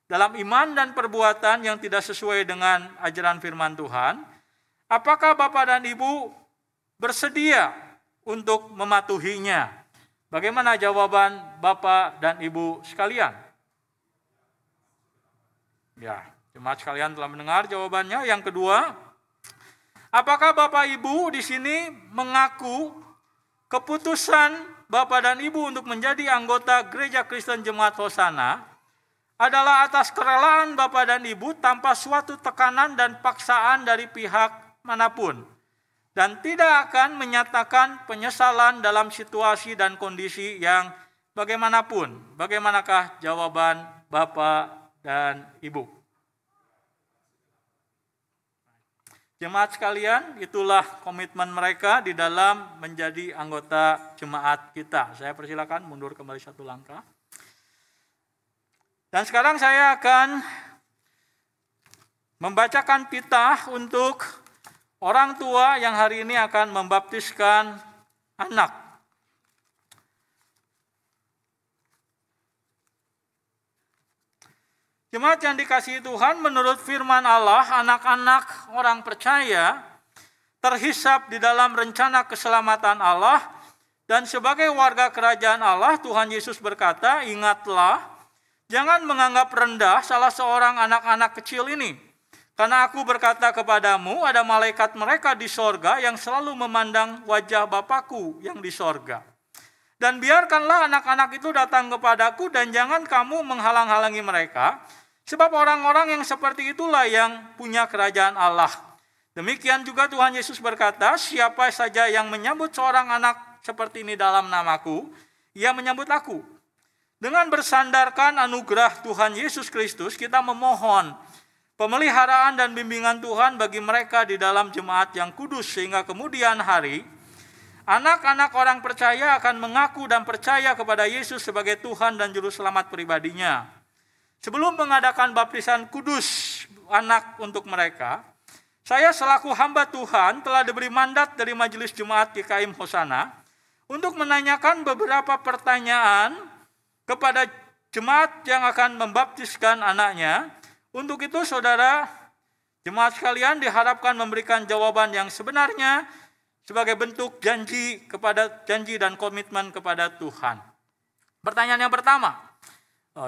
dalam iman dan perbuatan yang tidak sesuai dengan ajaran firman Tuhan, apakah Bapak dan Ibu bersedia untuk mematuhinya? Bagaimana jawaban Bapak dan Ibu sekalian? Ya, jemaat sekalian telah mendengar jawabannya. Yang kedua, apakah Bapak Ibu di sini mengaku keputusan Bapak dan Ibu untuk menjadi anggota Gereja Kristen Jemaat Hosana adalah atas kerelaan Bapak dan Ibu tanpa suatu tekanan dan paksaan dari pihak manapun. Dan tidak akan menyatakan penyesalan dalam situasi dan kondisi yang bagaimanapun. Bagaimanakah jawaban Bapak dan Ibu? Jemaat sekalian, itulah komitmen mereka di dalam menjadi anggota jemaat kita. Saya persilakan mundur kembali satu langkah. Dan sekarang saya akan membacakan titah untuk orang tua yang hari ini akan membaptiskan anak. Jemaat yang dikasihi Tuhan, menurut firman Allah, anak-anak orang percaya terhisap di dalam rencana keselamatan Allah, dan sebagai warga kerajaan Allah, Tuhan Yesus berkata, ingatlah, jangan menganggap rendah salah seorang anak-anak kecil ini. Karena aku berkata kepadamu, ada malaikat mereka di sorga yang selalu memandang wajah Bapakku yang di sorga. Dan biarkanlah anak-anak itu datang kepadaku dan jangan kamu menghalang-halangi mereka, sebab orang-orang yang seperti itulah yang punya kerajaan Allah. Demikian juga Tuhan Yesus berkata, siapa saja yang menyambut seorang anak seperti ini dalam namaku, ia menyambut aku. Dengan bersandarkan anugerah Tuhan Yesus Kristus, kita memohon pemeliharaan dan bimbingan Tuhan bagi mereka di dalam jemaat yang kudus, sehingga kemudian hari anak-anak orang percaya akan mengaku dan percaya kepada Yesus sebagai Tuhan dan Juru Selamat pribadinya. Sebelum mengadakan baptisan kudus anak untuk mereka, saya selaku hamba Tuhan telah diberi mandat dari Majelis Jemaat GKIM Hosana untuk menanyakan beberapa pertanyaan kepada jemaat yang akan membaptiskan anaknya. Untuk itu saudara jemaat sekalian diharapkan memberikan jawaban yang sebenarnya sebagai bentuk janji dan komitmen kepada Tuhan. Pertanyaan yang pertama,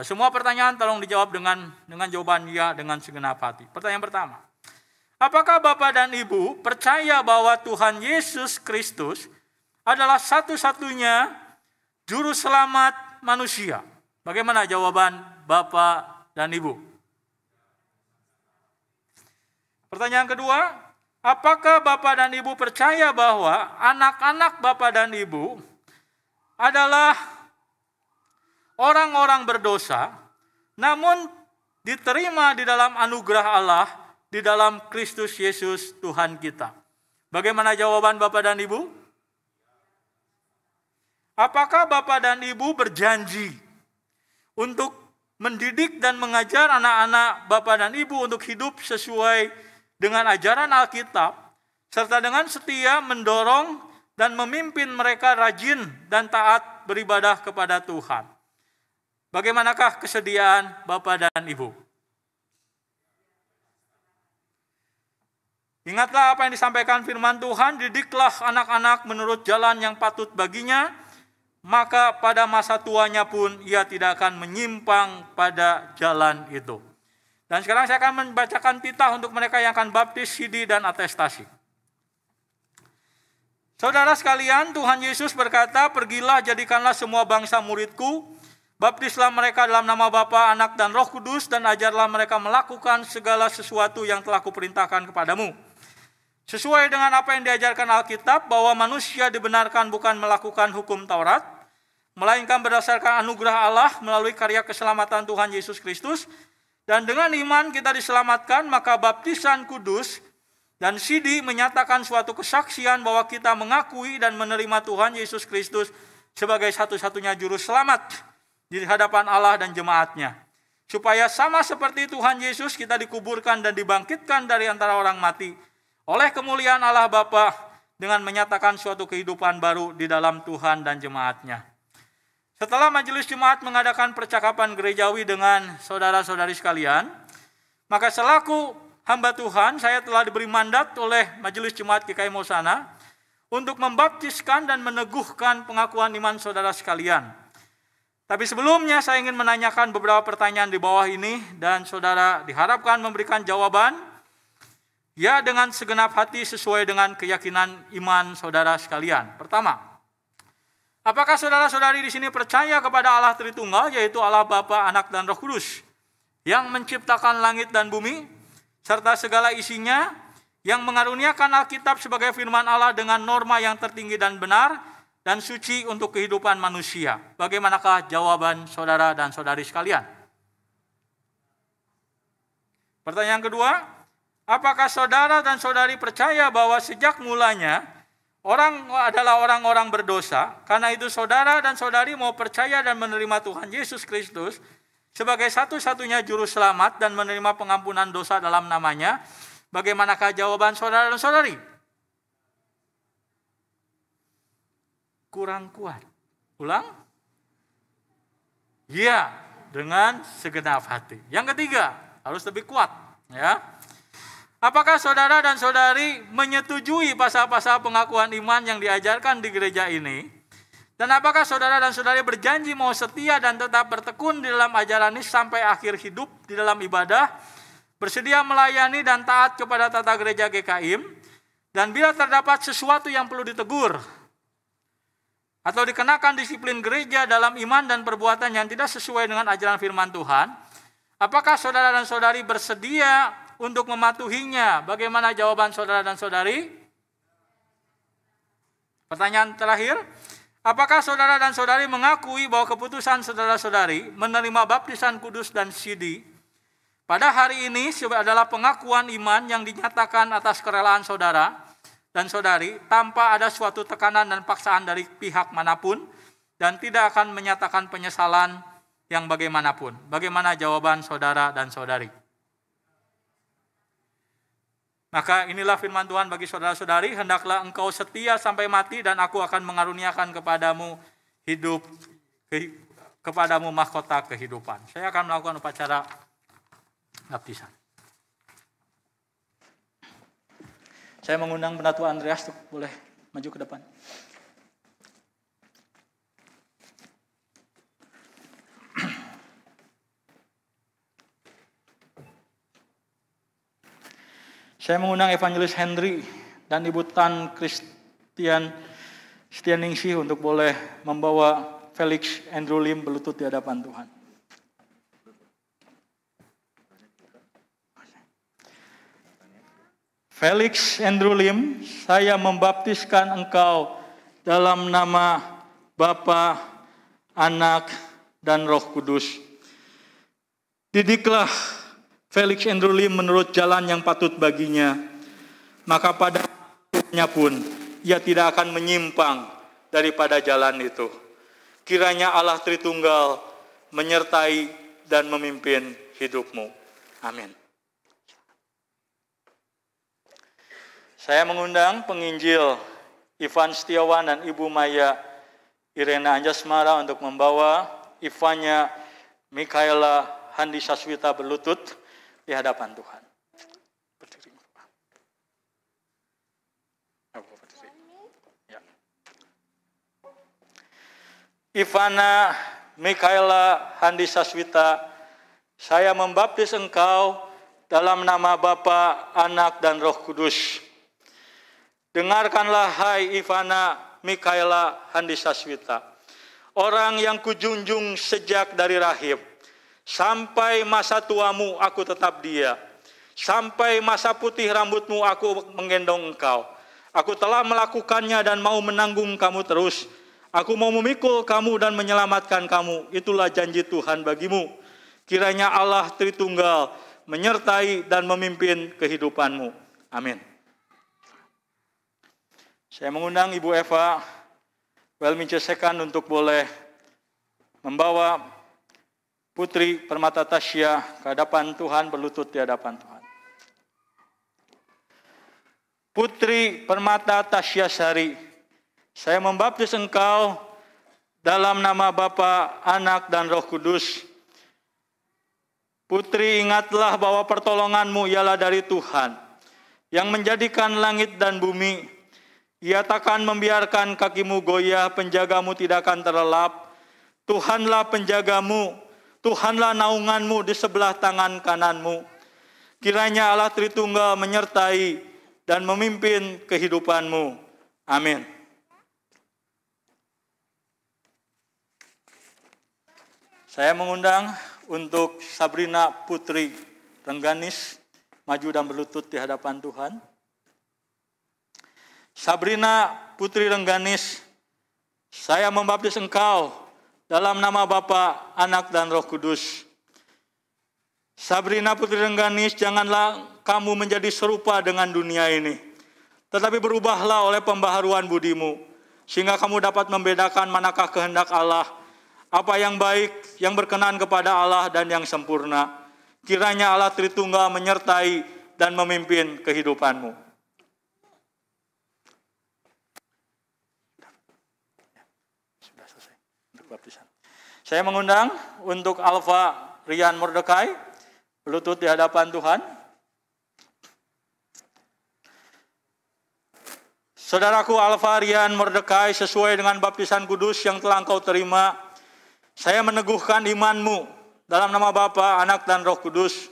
semua pertanyaan tolong dijawab dengan jawaban ya dengan segenap hati. Pertanyaan pertama, apakah Bapak dan Ibu percaya bahwa Tuhan Yesus Kristus adalah satu-satunya Juru Selamat manusia? Bagaimana jawaban Bapak dan Ibu? Pertanyaan kedua, apakah Bapak dan Ibu percaya bahwa anak-anak Bapak dan Ibu adalah orang-orang berdosa, namun diterima di dalam anugerah Allah, di dalam Kristus Yesus Tuhan kita? Bagaimana jawaban Bapak dan Ibu? Apakah Bapak dan Ibu berjanji untuk mendidik dan mengajar anak-anak Bapak dan Ibu untuk hidup sesuai dengan ajaran Alkitab, serta dengan setia mendorong dan memimpin mereka rajin dan taat beribadah kepada Tuhan? Bagaimanakah kesediaan Bapak dan Ibu? Ingatlah apa yang disampaikan firman Tuhan, didiklah anak-anak menurut jalan yang patut baginya, maka pada masa tuanya pun ia tidak akan menyimpang pada jalan itu. Dan sekarang saya akan membacakan titah untuk mereka yang akan baptis, sidi, dan atestasi. Saudara sekalian, Tuhan Yesus berkata, pergilah jadikanlah semua bangsa muridku, baptislah mereka dalam nama Bapa, Anak, dan Roh Kudus, dan ajarlah mereka melakukan segala sesuatu yang telah kuperintahkan kepadamu. Sesuai dengan apa yang diajarkan Alkitab, bahwa manusia dibenarkan bukan melakukan hukum Taurat, melainkan berdasarkan anugerah Allah melalui karya keselamatan Tuhan Yesus Kristus. Dan dengan iman kita diselamatkan, maka baptisan kudus dan sidi menyatakan suatu kesaksian bahwa kita mengakui dan menerima Tuhan Yesus Kristus sebagai satu-satunya juru selamat di hadapan Allah dan jemaatnya. Supaya sama seperti Tuhan Yesus kita dikuburkan dan dibangkitkan dari antara orang mati oleh kemuliaan Allah Bapa dengan menyatakan suatu kehidupan baru di dalam Tuhan dan jemaatnya. Setelah majelis jemaat mengadakan percakapan gerejawi dengan saudara-saudari sekalian, maka selaku hamba Tuhan, saya telah diberi mandat oleh majelis jemaat GKIM Hosana untuk membaptiskan dan meneguhkan pengakuan iman saudara sekalian. Tapi sebelumnya saya ingin menanyakan beberapa pertanyaan di bawah ini, dan saudara diharapkan memberikan jawaban ya dengan segenap hati sesuai dengan keyakinan iman saudara sekalian. Pertama, apakah saudara-saudari di sini percaya kepada Allah Tritunggal, yaitu Allah Bapa, Anak, dan Roh Kudus? yang menciptakan langit dan bumi, serta segala isinya, yang mengaruniakan Alkitab sebagai firman Allah dengan norma yang tertinggi dan benar, dan suci untuk kehidupan manusia. Bagaimanakah jawaban saudara dan saudari sekalian? Pertanyaan kedua, apakah saudara dan saudari percaya bahwa sejak mulanya orang adalah orang-orang berdosa, karena itu saudara dan saudari mau percaya dan menerima Tuhan Yesus Kristus sebagai satu-satunya juru selamat dan menerima pengampunan dosa dalam namanya? Bagaimanakah jawaban saudara dan saudari? Kurang kuat. Ulang? Ya, dengan segenap hati. Yang ketiga, harus lebih kuat, ya. Apakah saudara dan saudari menyetujui pasal-pasal pengakuan iman yang diajarkan di gereja ini? Dan apakah saudara dan saudari berjanji mau setia dan tetap bertekun di dalam ajaran ini sampai akhir hidup di dalam ibadah, bersedia melayani dan taat kepada tata gereja GKIM, dan bila terdapat sesuatu yang perlu ditegur atau dikenakan disiplin gereja dalam iman dan perbuatan yang tidak sesuai dengan ajaran firman Tuhan, apakah saudara dan saudari bersedia untuk mematuhinya? Bagaimana jawaban saudara dan saudari? Pertanyaan terakhir, apakah saudara dan saudari mengakui bahwa keputusan saudara-saudari menerima baptisan kudus dan sidi pada hari ini adalah pengakuan iman yang dinyatakan atas kerelaan saudara dan saudari tanpa ada suatu tekanan dan paksaan dari pihak manapun dan tidak akan menyatakan penyesalan yang bagaimanapun? Bagaimana jawaban saudara dan saudari? Maka inilah firman Tuhan bagi saudara-saudari, hendaklah engkau setia sampai mati dan aku akan mengaruniakan kepadamu kepadamu mahkota kehidupan. Saya akan melakukan upacara baptisan. Saya mengundang Pendatu Andreas untuk boleh maju ke depan. Saya mengundang Evangelis Henry dan Ibu Tan Stianingsih untuk boleh membawa Felix Andrew Lim berlutut di hadapan Tuhan. Felix Andrew Lim, saya membaptiskan engkau dalam nama Bapa, Anak, dan Roh Kudus. Didiklah Felix Andrew Lim menurut jalan yang patut baginya, maka pada akhirnya pun ia tidak akan menyimpang daripada jalan itu. Kiranya Allah Tritunggal menyertai dan memimpin hidupmu. Amin. Saya mengundang penginjil Ivan Setiawan dan Ibu Maya Irena Anjasmara untuk membawa Ivannya Mikaela Handi Saswita berlutut di hadapan Tuhan. Berdiri. Ya. Ivana Mikaela Handi Saswita, saya membaptis engkau dalam nama Bapa, Anak, dan Roh Kudus. Dengarkanlah hai Ivana Mikaela Handi Saswita, orang yang kujunjung sejak dari rahim. Sampai masa tuamu aku tetap dia. Sampai masa putih rambutmu aku menggendong engkau. Aku telah melakukannya dan mau menanggung kamu terus. Aku mau memikul kamu dan menyelamatkan kamu. Itulah janji Tuhan bagimu. Kiranya Allah Tritunggal menyertai dan memimpin kehidupanmu. Amin. Saya mengundang Ibu Eva Welmincesekan untuk boleh membawa Putri Permata Tasya ke hadapan Tuhan, berlutut di hadapan Tuhan. Putri Permata Tasya Sari, saya membaptis engkau dalam nama Bapa, Anak, dan Roh Kudus. Putri, ingatlah bahwa pertolonganmu ialah dari Tuhan, yang menjadikan langit dan bumi. Ia takkan membiarkan kakimu goyah, penjagamu tidak akan terlelap. Tuhanlah penjagamu, Tuhanlah naunganmu di sebelah tangan kananmu. Kiranya Allah Tritunggal menyertai dan memimpin kehidupanmu. Amin. Saya mengundang untuk Sabrina Putri Rengganis maju dan berlutut di hadapan Tuhan. Sabrina Putri Rengganis, saya membaptis engkau dalam nama Bapa, Anak, dan Roh Kudus. Sabrina Putri Rengganis, janganlah kamu menjadi serupa dengan dunia ini, tetapi berubahlah oleh pembaharuan budimu, sehingga kamu dapat membedakan manakah kehendak Allah, apa yang baik, yang berkenan kepada Allah, dan yang sempurna. Kiranya Allah Tritunggal menyertai dan memimpin kehidupanmu. Sudah selesai untuk baptisan. Saya mengundang untuk Alfa Rian Mordekai berlutut di hadapan Tuhan. Saudaraku Alfa Rian Mordekai, sesuai dengan baptisan kudus yang telah engkau terima, saya meneguhkan imanmu dalam nama Bapa, Anak, dan Roh Kudus.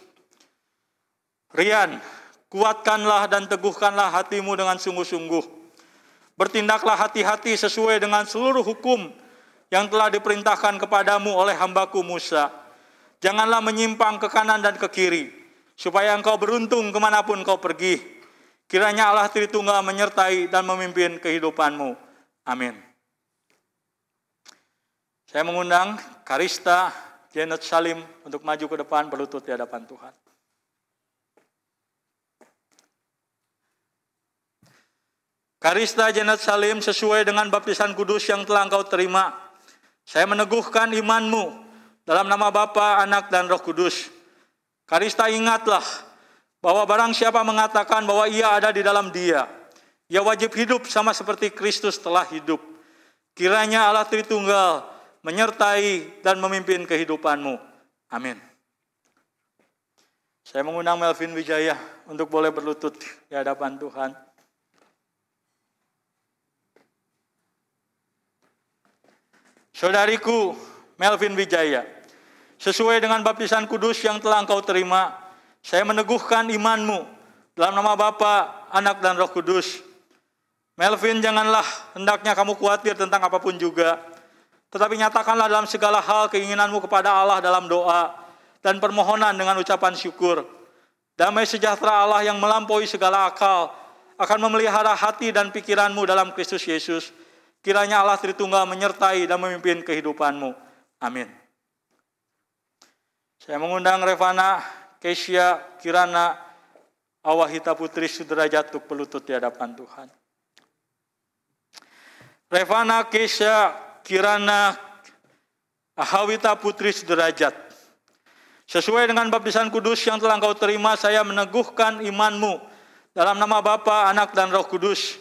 Rian, kuatkanlah dan teguhkanlah hatimu dengan sungguh-sungguh. Bertindaklah hati-hati sesuai dengan seluruh hukum yang telah diperintahkan kepadamu oleh hambaku Musa. Janganlah menyimpang ke kanan dan ke kiri, supaya engkau beruntung kemanapun kau pergi. Kiranya Allah Tritunggal menyertai dan memimpin kehidupanmu. Amin. Saya mengundang Karista Janet Salim untuk maju ke depan berlutut di hadapan Tuhan. Karista Janet Salim, sesuai dengan baptisan kudus yang telah engkau terima, saya meneguhkan imanmu dalam nama Bapa, Anak, dan Roh Kudus. Karista, ingatlah bahwa barang siapa mengatakan bahwa ia ada di dalam Dia, ia wajib hidup sama seperti Kristus telah hidup. Kiranya Allah Tritunggal menyertai dan memimpin kehidupanmu. Amin. Saya mengundang Melvin Wijaya untuk boleh berlutut di hadapan Tuhan. Saudariku Melvin Wijaya, sesuai dengan baptisan kudus yang telah engkau terima, saya meneguhkan imanmu dalam nama Bapa, Anak, dan Roh Kudus. Melvin, janganlah hendaknya kamu khawatir tentang apapun juga, tetapi nyatakanlah dalam segala hal keinginanmu kepada Allah dalam doa dan permohonan dengan ucapan syukur. Damai sejahtera Allah yang melampaui segala akal akan memelihara hati dan pikiranmu dalam Kristus Yesus. Kiranya Allah Tritunggal menyertai dan memimpin kehidupanmu. Amin. Saya mengundang Revana Kesia Kirana Awahita Putri Sudrajat untuk berlutut di hadapan Tuhan. Revana Kesia Kirana Ahawita Putri Sudrajat, sesuai dengan baptisan kudus yang telah engkau terima, saya meneguhkan imanmu dalam nama Bapa, Anak, dan Roh Kudus.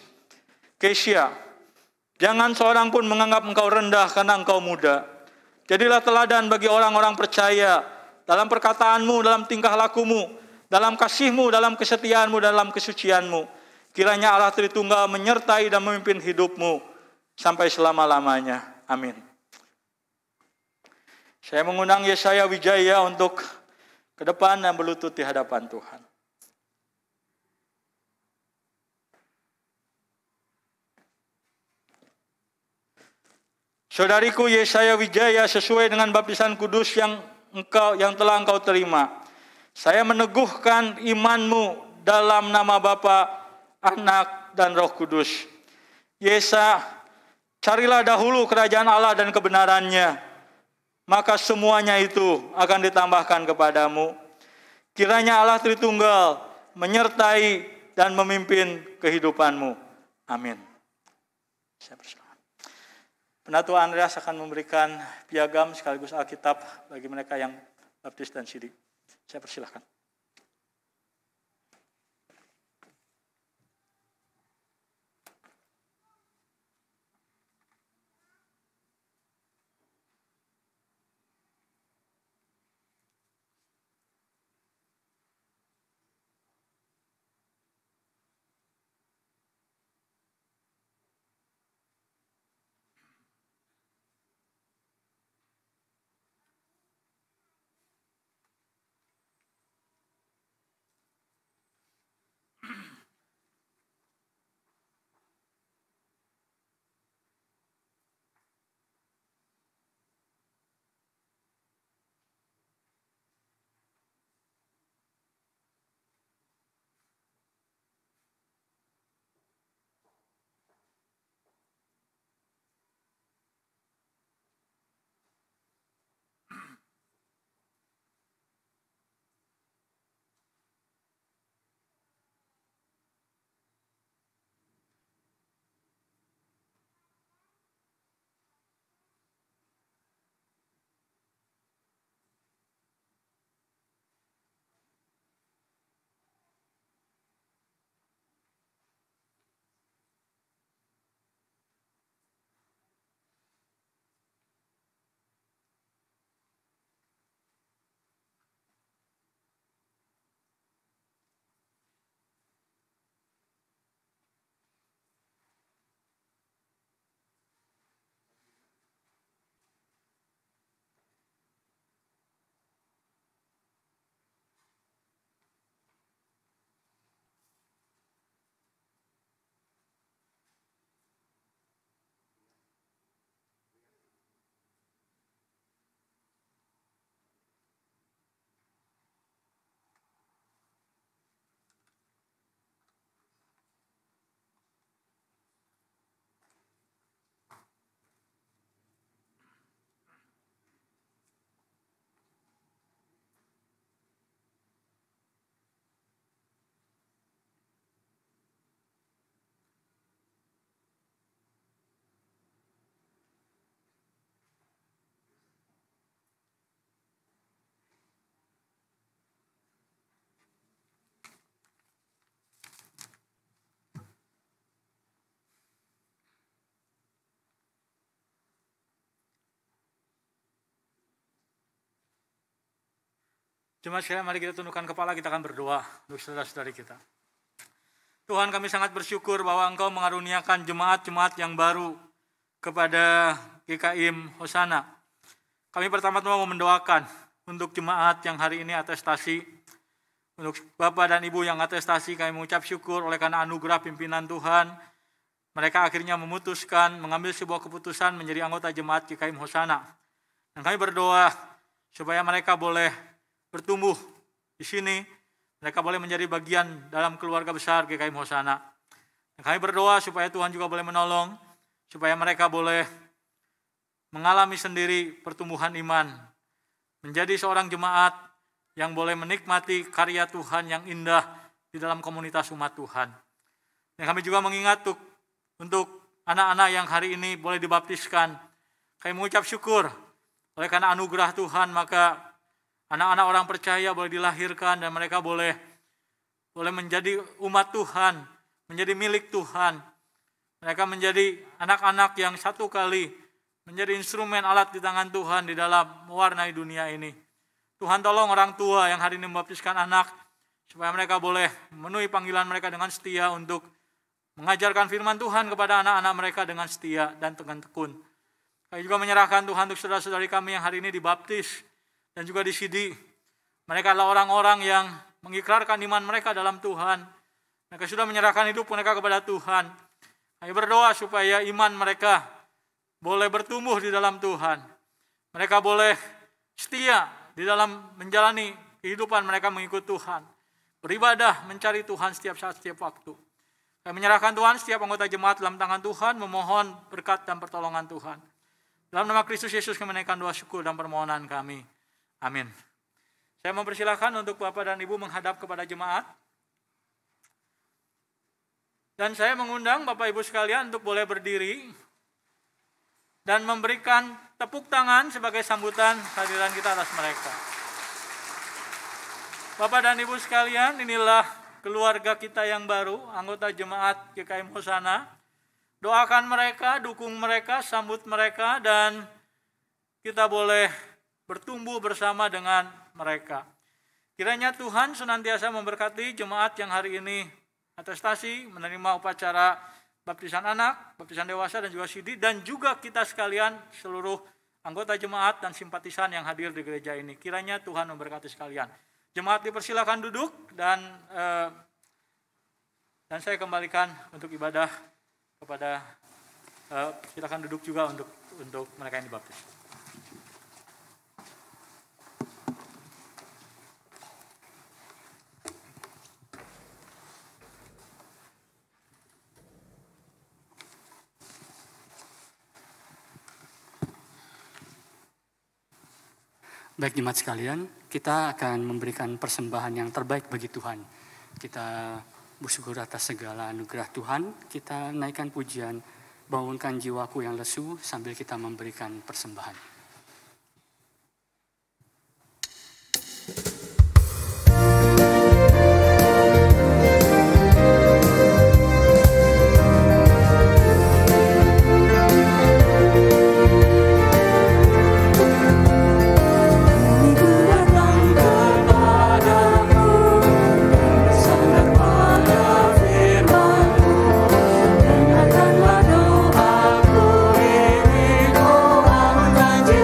Kesia, jangan seorang pun menganggap engkau rendah karena engkau muda. Jadilah teladan bagi orang-orang percaya dalam perkataanmu, dalam tingkah lakumu, dalam kasihmu, dalam kesetiaanmu, dalam kesucianmu. Kiranya Allah Tritunggal menyertai dan memimpin hidupmu sampai selama-lamanya. Amin. Saya mengundang Yesaya Wijaya untuk ke depan dan berlutut di hadapan Tuhan. Saudariku Yesaya Wijaya, sesuai dengan baptisan kudus yang telah engkau terima, saya meneguhkan imanmu dalam nama Bapa, Anak, dan Roh Kudus. Yesa, carilah dahulu kerajaan Allah dan kebenarannya, maka semuanya itu akan ditambahkan kepadamu. Kiranya Allah Tritunggal menyertai dan memimpin kehidupanmu. Amin. Saya persilakan. Penatua Andreas akan memberikan piagam sekaligus Alkitab bagi mereka yang baptis dan sidik. Saya persilahkan. Jemaat sekalian, mari kita tundukkan kepala, kita akan berdoa untuk saudara-saudari kita. Tuhan, kami sangat bersyukur bahwa Engkau mengaruniakan jemaat-jemaat yang baru kepada GKIM Hosana. Kami pertama-tama mau mendoakan untuk jemaat yang hari ini atestasi. Untuk Bapak dan Ibu yang atestasi, kami mengucap syukur oleh karena anugerah pimpinan Tuhan. Mereka akhirnya memutuskan mengambil sebuah keputusan menjadi anggota jemaat GKIM Hosana. Dan kami berdoa supaya mereka boleh bertumbuh di sini. Mereka boleh menjadi bagian dalam keluarga besar GKIM Hosana. Dan kami berdoa supaya Tuhan juga boleh menolong, supaya mereka boleh mengalami sendiri pertumbuhan iman, menjadi seorang jemaat yang boleh menikmati karya Tuhan yang indah di dalam komunitas umat Tuhan. Dan kami juga mengingat untuk anak-anak yang hari ini boleh dibaptiskan. Kami mengucap syukur oleh karena anugerah Tuhan, maka anak-anak orang percaya boleh dilahirkan dan mereka boleh menjadi umat Tuhan, menjadi milik Tuhan. Mereka menjadi anak-anak yang satu kali menjadi instrumen alat di tangan Tuhan di dalam mewarnai dunia ini. Tuhan, tolong orang tua yang hari ini membaptiskan anak, supaya mereka boleh memenuhi panggilan mereka dengan setia untuk mengajarkan firman Tuhan kepada anak-anak mereka dengan setia dan dengan tekun. Kami juga menyerahkan Tuhan untuk saudara-saudari kami yang hari ini dibaptis dan juga disidi. Mereka adalah orang-orang yang mengikrarkan iman mereka dalam Tuhan. Mereka sudah menyerahkan hidup mereka kepada Tuhan. Kami berdoa supaya iman mereka boleh bertumbuh di dalam Tuhan. Mereka boleh setia di dalam menjalani kehidupan mereka mengikut Tuhan. Beribadah, mencari Tuhan setiap saat, setiap waktu. Kami menyerahkan Tuhan setiap anggota jemaat dalam tangan Tuhan, memohon berkat dan pertolongan Tuhan. Dalam nama Kristus Yesus kami menaikkan doa syukur dan permohonan kami. Amin. Saya mempersilahkan untuk Bapak dan Ibu menghadap kepada jemaat. Dan saya mengundang Bapak Ibu sekalian untuk boleh berdiri dan memberikan tepuk tangan sebagai sambutan kehadiran kita atas mereka. Bapak dan Ibu sekalian, inilah keluarga kita yang baru, anggota jemaat GKIM Hosana. Doakan mereka, dukung mereka, sambut mereka, dan kita boleh bertumbuh bersama dengan mereka. Kiranya Tuhan senantiasa memberkati jemaat yang hari ini atestasi, menerima upacara baptisan anak, baptisan dewasa, dan juga sidi, dan juga kita sekalian seluruh anggota jemaat dan simpatisan yang hadir di gereja ini. Kiranya Tuhan memberkati sekalian. Jemaat dipersilakan duduk dan saya kembalikan untuk ibadah kepada silakan duduk juga untuk mereka yang dibaptis. Baik jemaat sekalian, kita akan memberikan persembahan yang terbaik bagi Tuhan. Kita bersyukur atas segala anugerah Tuhan, kita naikkan pujian, bangunkan jiwaku yang lesu sambil kita memberikan persembahan. Dengarkanlah doaku ini, doa janji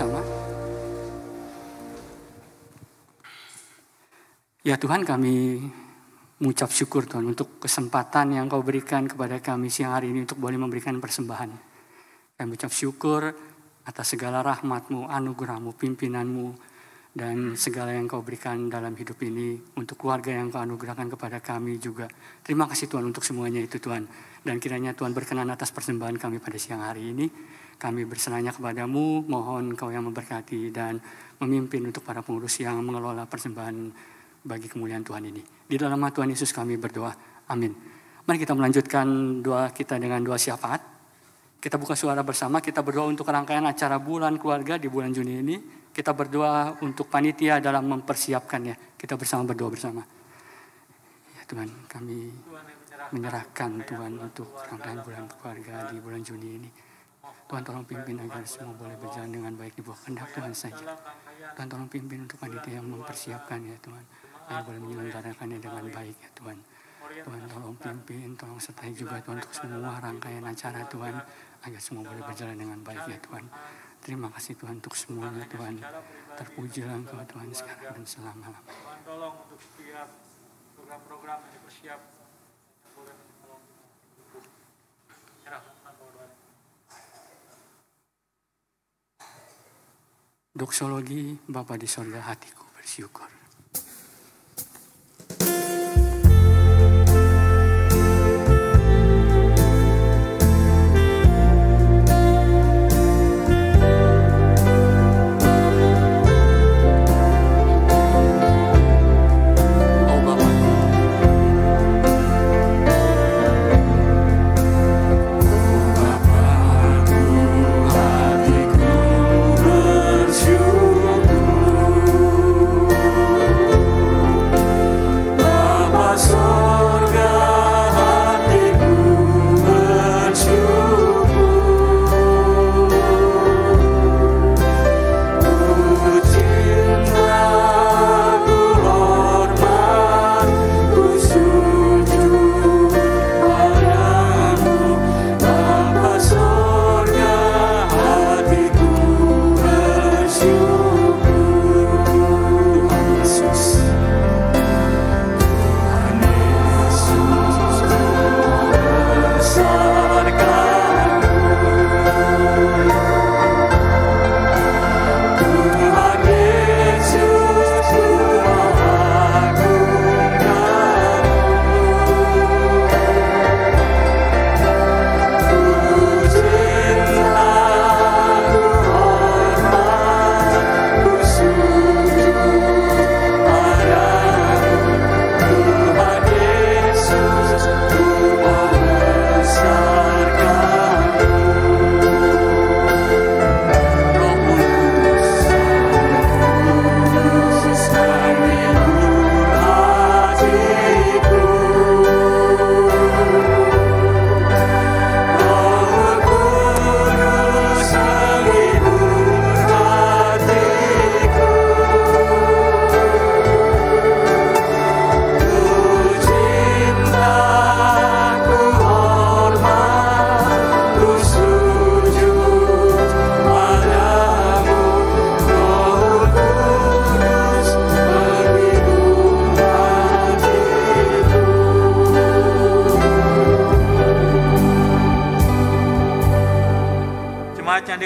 bersama. Ya Tuhan, kami mengucap syukur Tuhan untuk kesempatan yang Kau berikan kepada kami siang hari ini untuk boleh memberikan persembahan. Kami mengucap syukur atas segala rahmat-Mu, anugerah-Mu, pimpinan-Mu, dan segala yang Kau berikan dalam hidup ini untuk keluarga yang Kau anugerahkan kepada kami juga. Terima kasih Tuhan untuk semuanya itu Tuhan. Dan kiranya Tuhan berkenan atas persembahan kami pada siang hari ini. Kami berserahnya kepadamu, mohon Kau yang memberkati dan memimpin untuk para pengurus yang mengelola persembahan bagi kemuliaan Tuhan ini. Di dalam nama Tuhan Yesus kami berdoa. Amin. Mari kita melanjutkan doa kita dengan doa syafaat. Kita buka suara bersama, kita berdoa untuk rangkaian acara bulan keluarga di bulan Juni ini. Kita berdoa untuk panitia dalam mempersiapkannya. Kita bersama berdoa bersama. Ya Tuhan, kami menyerahkan Tuhan untuk rangkaian bulan keluarga di bulan Juni ini. Tuhan tolong pimpin agar semua boleh berjalan dengan baik di bawah kehendak Tuhan saja. Tuhan tolong pimpin untuk panitia yang mempersiapkan ya Tuhan. Agar boleh menyelenggarakannya dengan baik ya Tuhan. Tuhan tolong pimpin, tolong sertai juga Tuhan untuk semua rangkaian acara Tuhan. Agar semua boleh berjalan dengan baik ya Tuhan. Terima kasih Tuhan untuk semuanya Tuhan. Terpujilah Engkau Tuhan sekarang dan selama-lamanya. Tuhan tolong untuk setiap program-program yang dipersiapkan. Doksologi Bapa di sorga, hatiku bersyukur.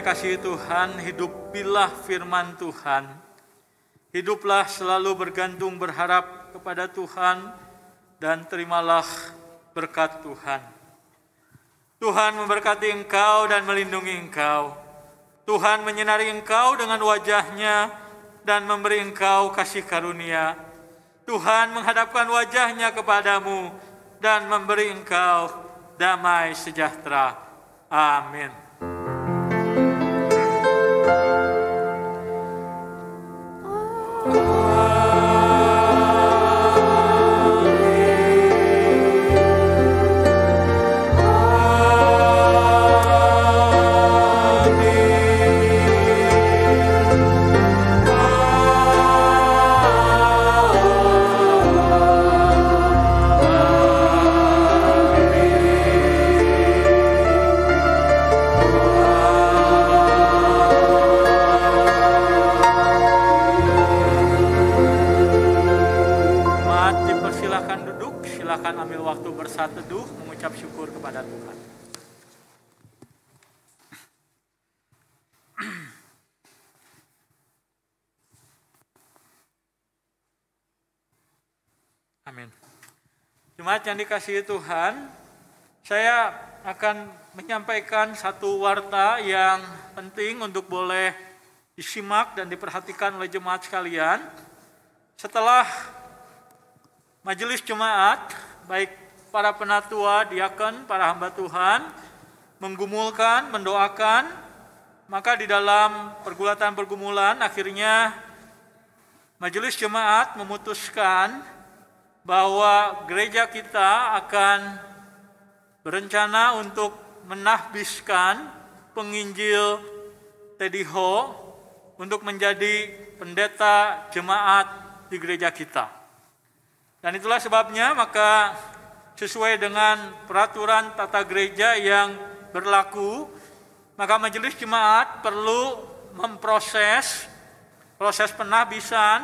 dikasihi Tuhan, hidupilah firman Tuhan. Hiduplah selalu bergantung berharap kepada Tuhan dan terimalah berkat Tuhan. Tuhan memberkati engkau dan melindungi engkau. Tuhan menyinari engkau dengan wajah-Nya dan memberi engkau kasih karunia. Tuhan menghadapkan wajah-Nya kepadamu dan memberi engkau damai sejahtera. Amin. silakan ambil waktu bersatu teduh mengucap syukur kepada Tuhan. Amin. Jemaat yang dikasihi Tuhan, saya akan menyampaikan satu warta yang penting untuk boleh disimak dan diperhatikan oleh jemaat sekalian. Setelah majelis jemaat, baik para penatua, diakon, para hamba Tuhan, menggumulkan, mendoakan, maka di dalam pergumulan akhirnya majelis jemaat memutuskan bahwa gereja kita akan berencana untuk menahbiskan penginjil Teddy Ho untuk menjadi pendeta jemaat di gereja kita. Dan itulah sebabnya maka sesuai dengan peraturan tata gereja yang berlaku, maka majelis jemaat perlu memproses proses penahbisan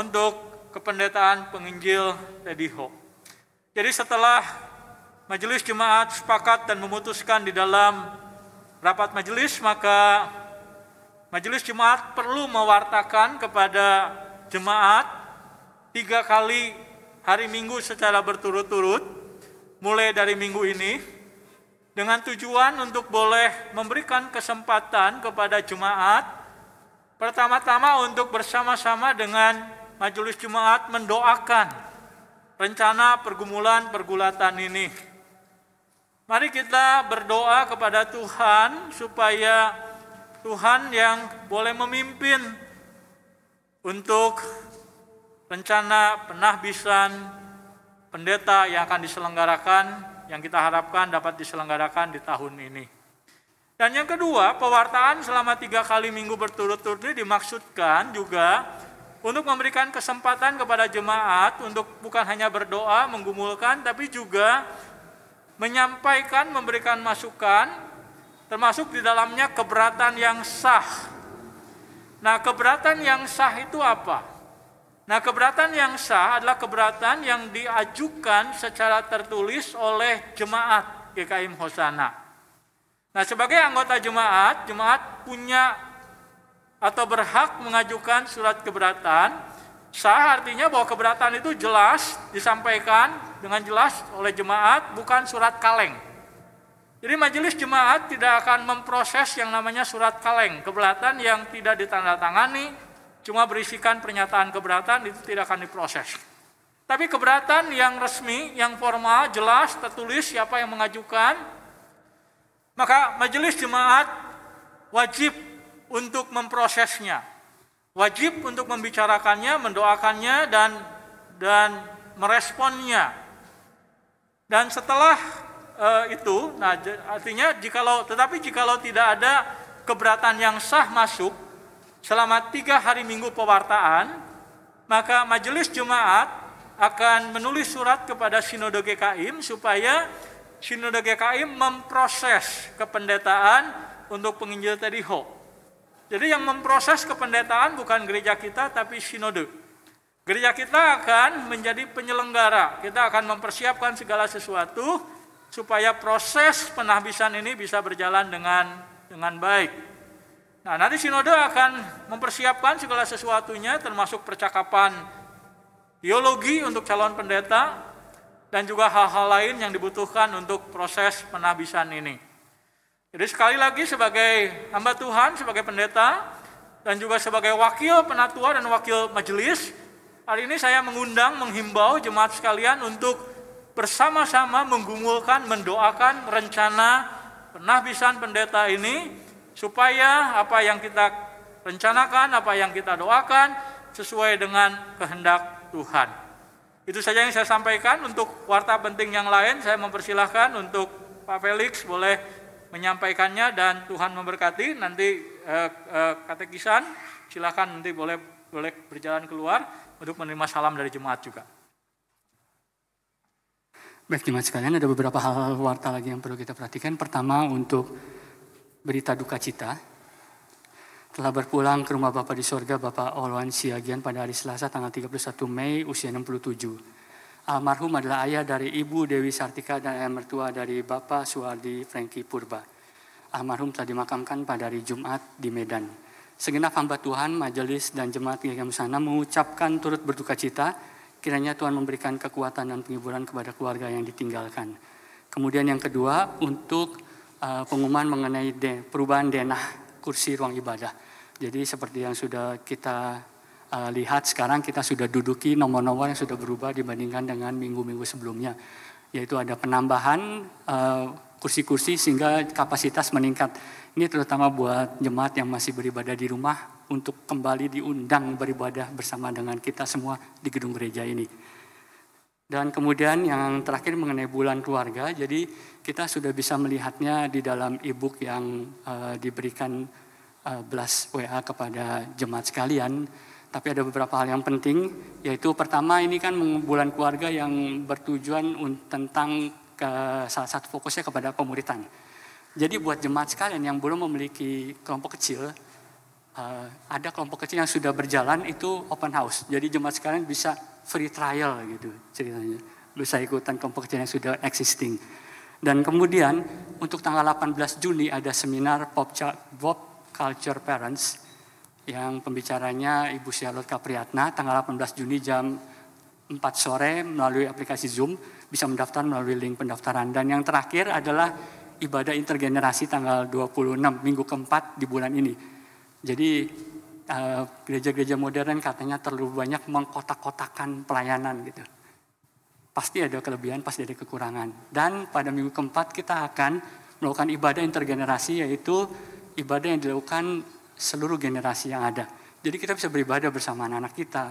untuk kependetaan penginjil Teddy Ho. Jadi setelah majelis jemaat sepakat dan memutuskan di dalam rapat majelis, maka majelis jemaat perlu mewartakan kepada jemaat 3 kali hari Minggu secara berturut-turut, mulai dari minggu ini, dengan tujuan untuk boleh memberikan kesempatan kepada jemaat, pertama-tama untuk bersama-sama dengan majelis jemaat mendoakan rencana pergulatan ini. Mari kita berdoa kepada Tuhan supaya Tuhan yang boleh memimpin untuk rencana penahbisan pendeta yang akan diselenggarakan, yang kita harapkan dapat diselenggarakan di tahun ini. Dan yang kedua, pewartaan selama 3 kali minggu berturut-turut ini dimaksudkan juga untuk memberikan kesempatan kepada jemaat untuk bukan hanya berdoa, menggumulkan, tapi juga menyampaikan, memberikan masukan, termasuk di dalamnya keberatan yang sah. Nah, keberatan yang sah itu apa? Nah, keberatan yang sah adalah keberatan yang diajukan secara tertulis oleh jemaat GKIM Hosana. Nah, sebagai anggota jemaat, jemaat punya atau berhak mengajukan surat keberatan. Sah artinya bahwa keberatan itu jelas disampaikan dengan jelas oleh jemaat, bukan surat kaleng. Jadi majelis jemaat tidak akan memproses yang namanya surat kaleng, keberatan yang tidak ditandatangani, cuma berisikan pernyataan keberatan, itu tidak akan diproses. Tapi keberatan yang resmi, yang formal, jelas, tertulis siapa yang mengajukan, maka majelis jemaat wajib untuk memprosesnya, wajib untuk membicarakannya, mendoakannya, dan meresponnya. Dan setelah itu, nah artinya jikalau tidak ada keberatan yang sah masuk selama 3 hari minggu pewartaan, maka majelis jemaat akan menulis surat kepada Sinode GKIM supaya Sinode GKIM memproses kependetaan untuk penginjil Teddy Ho. Jadi yang memproses kependetaan bukan gereja kita, tapi sinode. Gereja kita akan menjadi penyelenggara. Kita akan mempersiapkan segala sesuatu supaya proses penahbisan ini bisa berjalan dengan baik. Nah, nanti sinode akan mempersiapkan segala sesuatunya, termasuk percakapan teologi untuk calon pendeta, dan juga hal-hal lain yang dibutuhkan untuk proses penahbisan ini. Jadi sekali lagi sebagai hamba Tuhan, sebagai pendeta, dan juga sebagai wakil penatua dan wakil majelis, hari ini saya menghimbau jemaat sekalian untuk bersama-sama menggumulkan, mendoakan rencana penahbisan pendeta ini, supaya apa yang kita rencanakan, apa yang kita doakan, sesuai dengan kehendak Tuhan. Itu saja yang saya sampaikan. Untuk warta penting yang lain, saya mempersilahkan untuk Pak Felix boleh menyampaikannya, dan Tuhan memberkati. Nanti katekisan silakan nanti boleh berjalan keluar untuk menerima salam dari jemaat juga. Baik jemaat sekalian, ada beberapa hal warta lagi yang perlu kita perhatikan. Pertama, untuk berita duka cita. Telah berpulang ke rumah Bapa di sorga Bapak Olwan Siagian pada hari Selasa tanggal 31 Mei usia 67. Almarhum adalah ayah dari Ibu Dewi Sartika dan ayah mertua dari Bapak Suwardi Franky Purba. Almarhum telah dimakamkan pada hari Jumat di Medan. Segenap hamba Tuhan, majelis dan jemaat GKI Musana mengucapkan turut berduka cita, kiranya Tuhan memberikan kekuatan dan penghiburan kepada keluarga yang ditinggalkan. Kemudian yang kedua, untuk pengumuman mengenai perubahan denah kursi ruang ibadah. Jadi seperti yang sudah kita lihat sekarang, kita sudah duduki nomor-nomor yang sudah berubah dibandingkan dengan minggu-minggu sebelumnya. Yaitu ada penambahan kursi-kursi sehingga kapasitas meningkat. Ini terutama buat jemaat yang masih beribadah di rumah untuk kembali diundang beribadah bersama dengan kita semua di gedung gereja ini. Dan kemudian yang terakhir mengenai bulan keluarga, jadi kita sudah bisa melihatnya di dalam e-book yang diberikan Blast WA kepada jemaat sekalian. Tapi ada beberapa hal yang penting, yaitu pertama ini kan bulan keluarga yang bertujuan tentang salah satu fokusnya kepada pemuritan. Jadi buat jemaat sekalian yang belum memiliki kelompok kecil, ada kelompok kecil yang sudah berjalan itu open house. Jadi jemaat sekalian bisa free trial gitu ceritanya. Bisa ikutan kelompok kecil yang sudah existing. Dan kemudian untuk tanggal 18 Juni ada seminar Pop Culture Parents yang pembicaranya Ibu Charlotte Capriatna tanggal 18 Juni jam 4 sore melalui aplikasi Zoom, bisa mendaftar melalui link pendaftaran. Dan yang terakhir adalah ibadah intergenerasi tanggal 26 minggu keempat di bulan ini. Jadi gereja-gereja modern katanya terlalu banyak mengkotak-kotakan pelayanan gitu. Pasti ada kelebihan, pasti ada kekurangan. Dan pada minggu keempat kita akan melakukan ibadah intergenerasi, yaitu ibadah yang dilakukan seluruh generasi yang ada. Jadi kita bisa beribadah bersama anak-anak kita,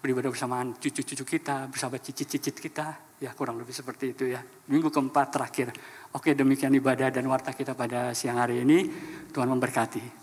beribadah bersama cucu-cucu kita, bersama cicit-cicit kita. Ya kurang lebih seperti itu ya. Minggu keempat terakhir. Oke, demikian ibadah dan warta kita pada siang hari ini. Tuhan memberkati.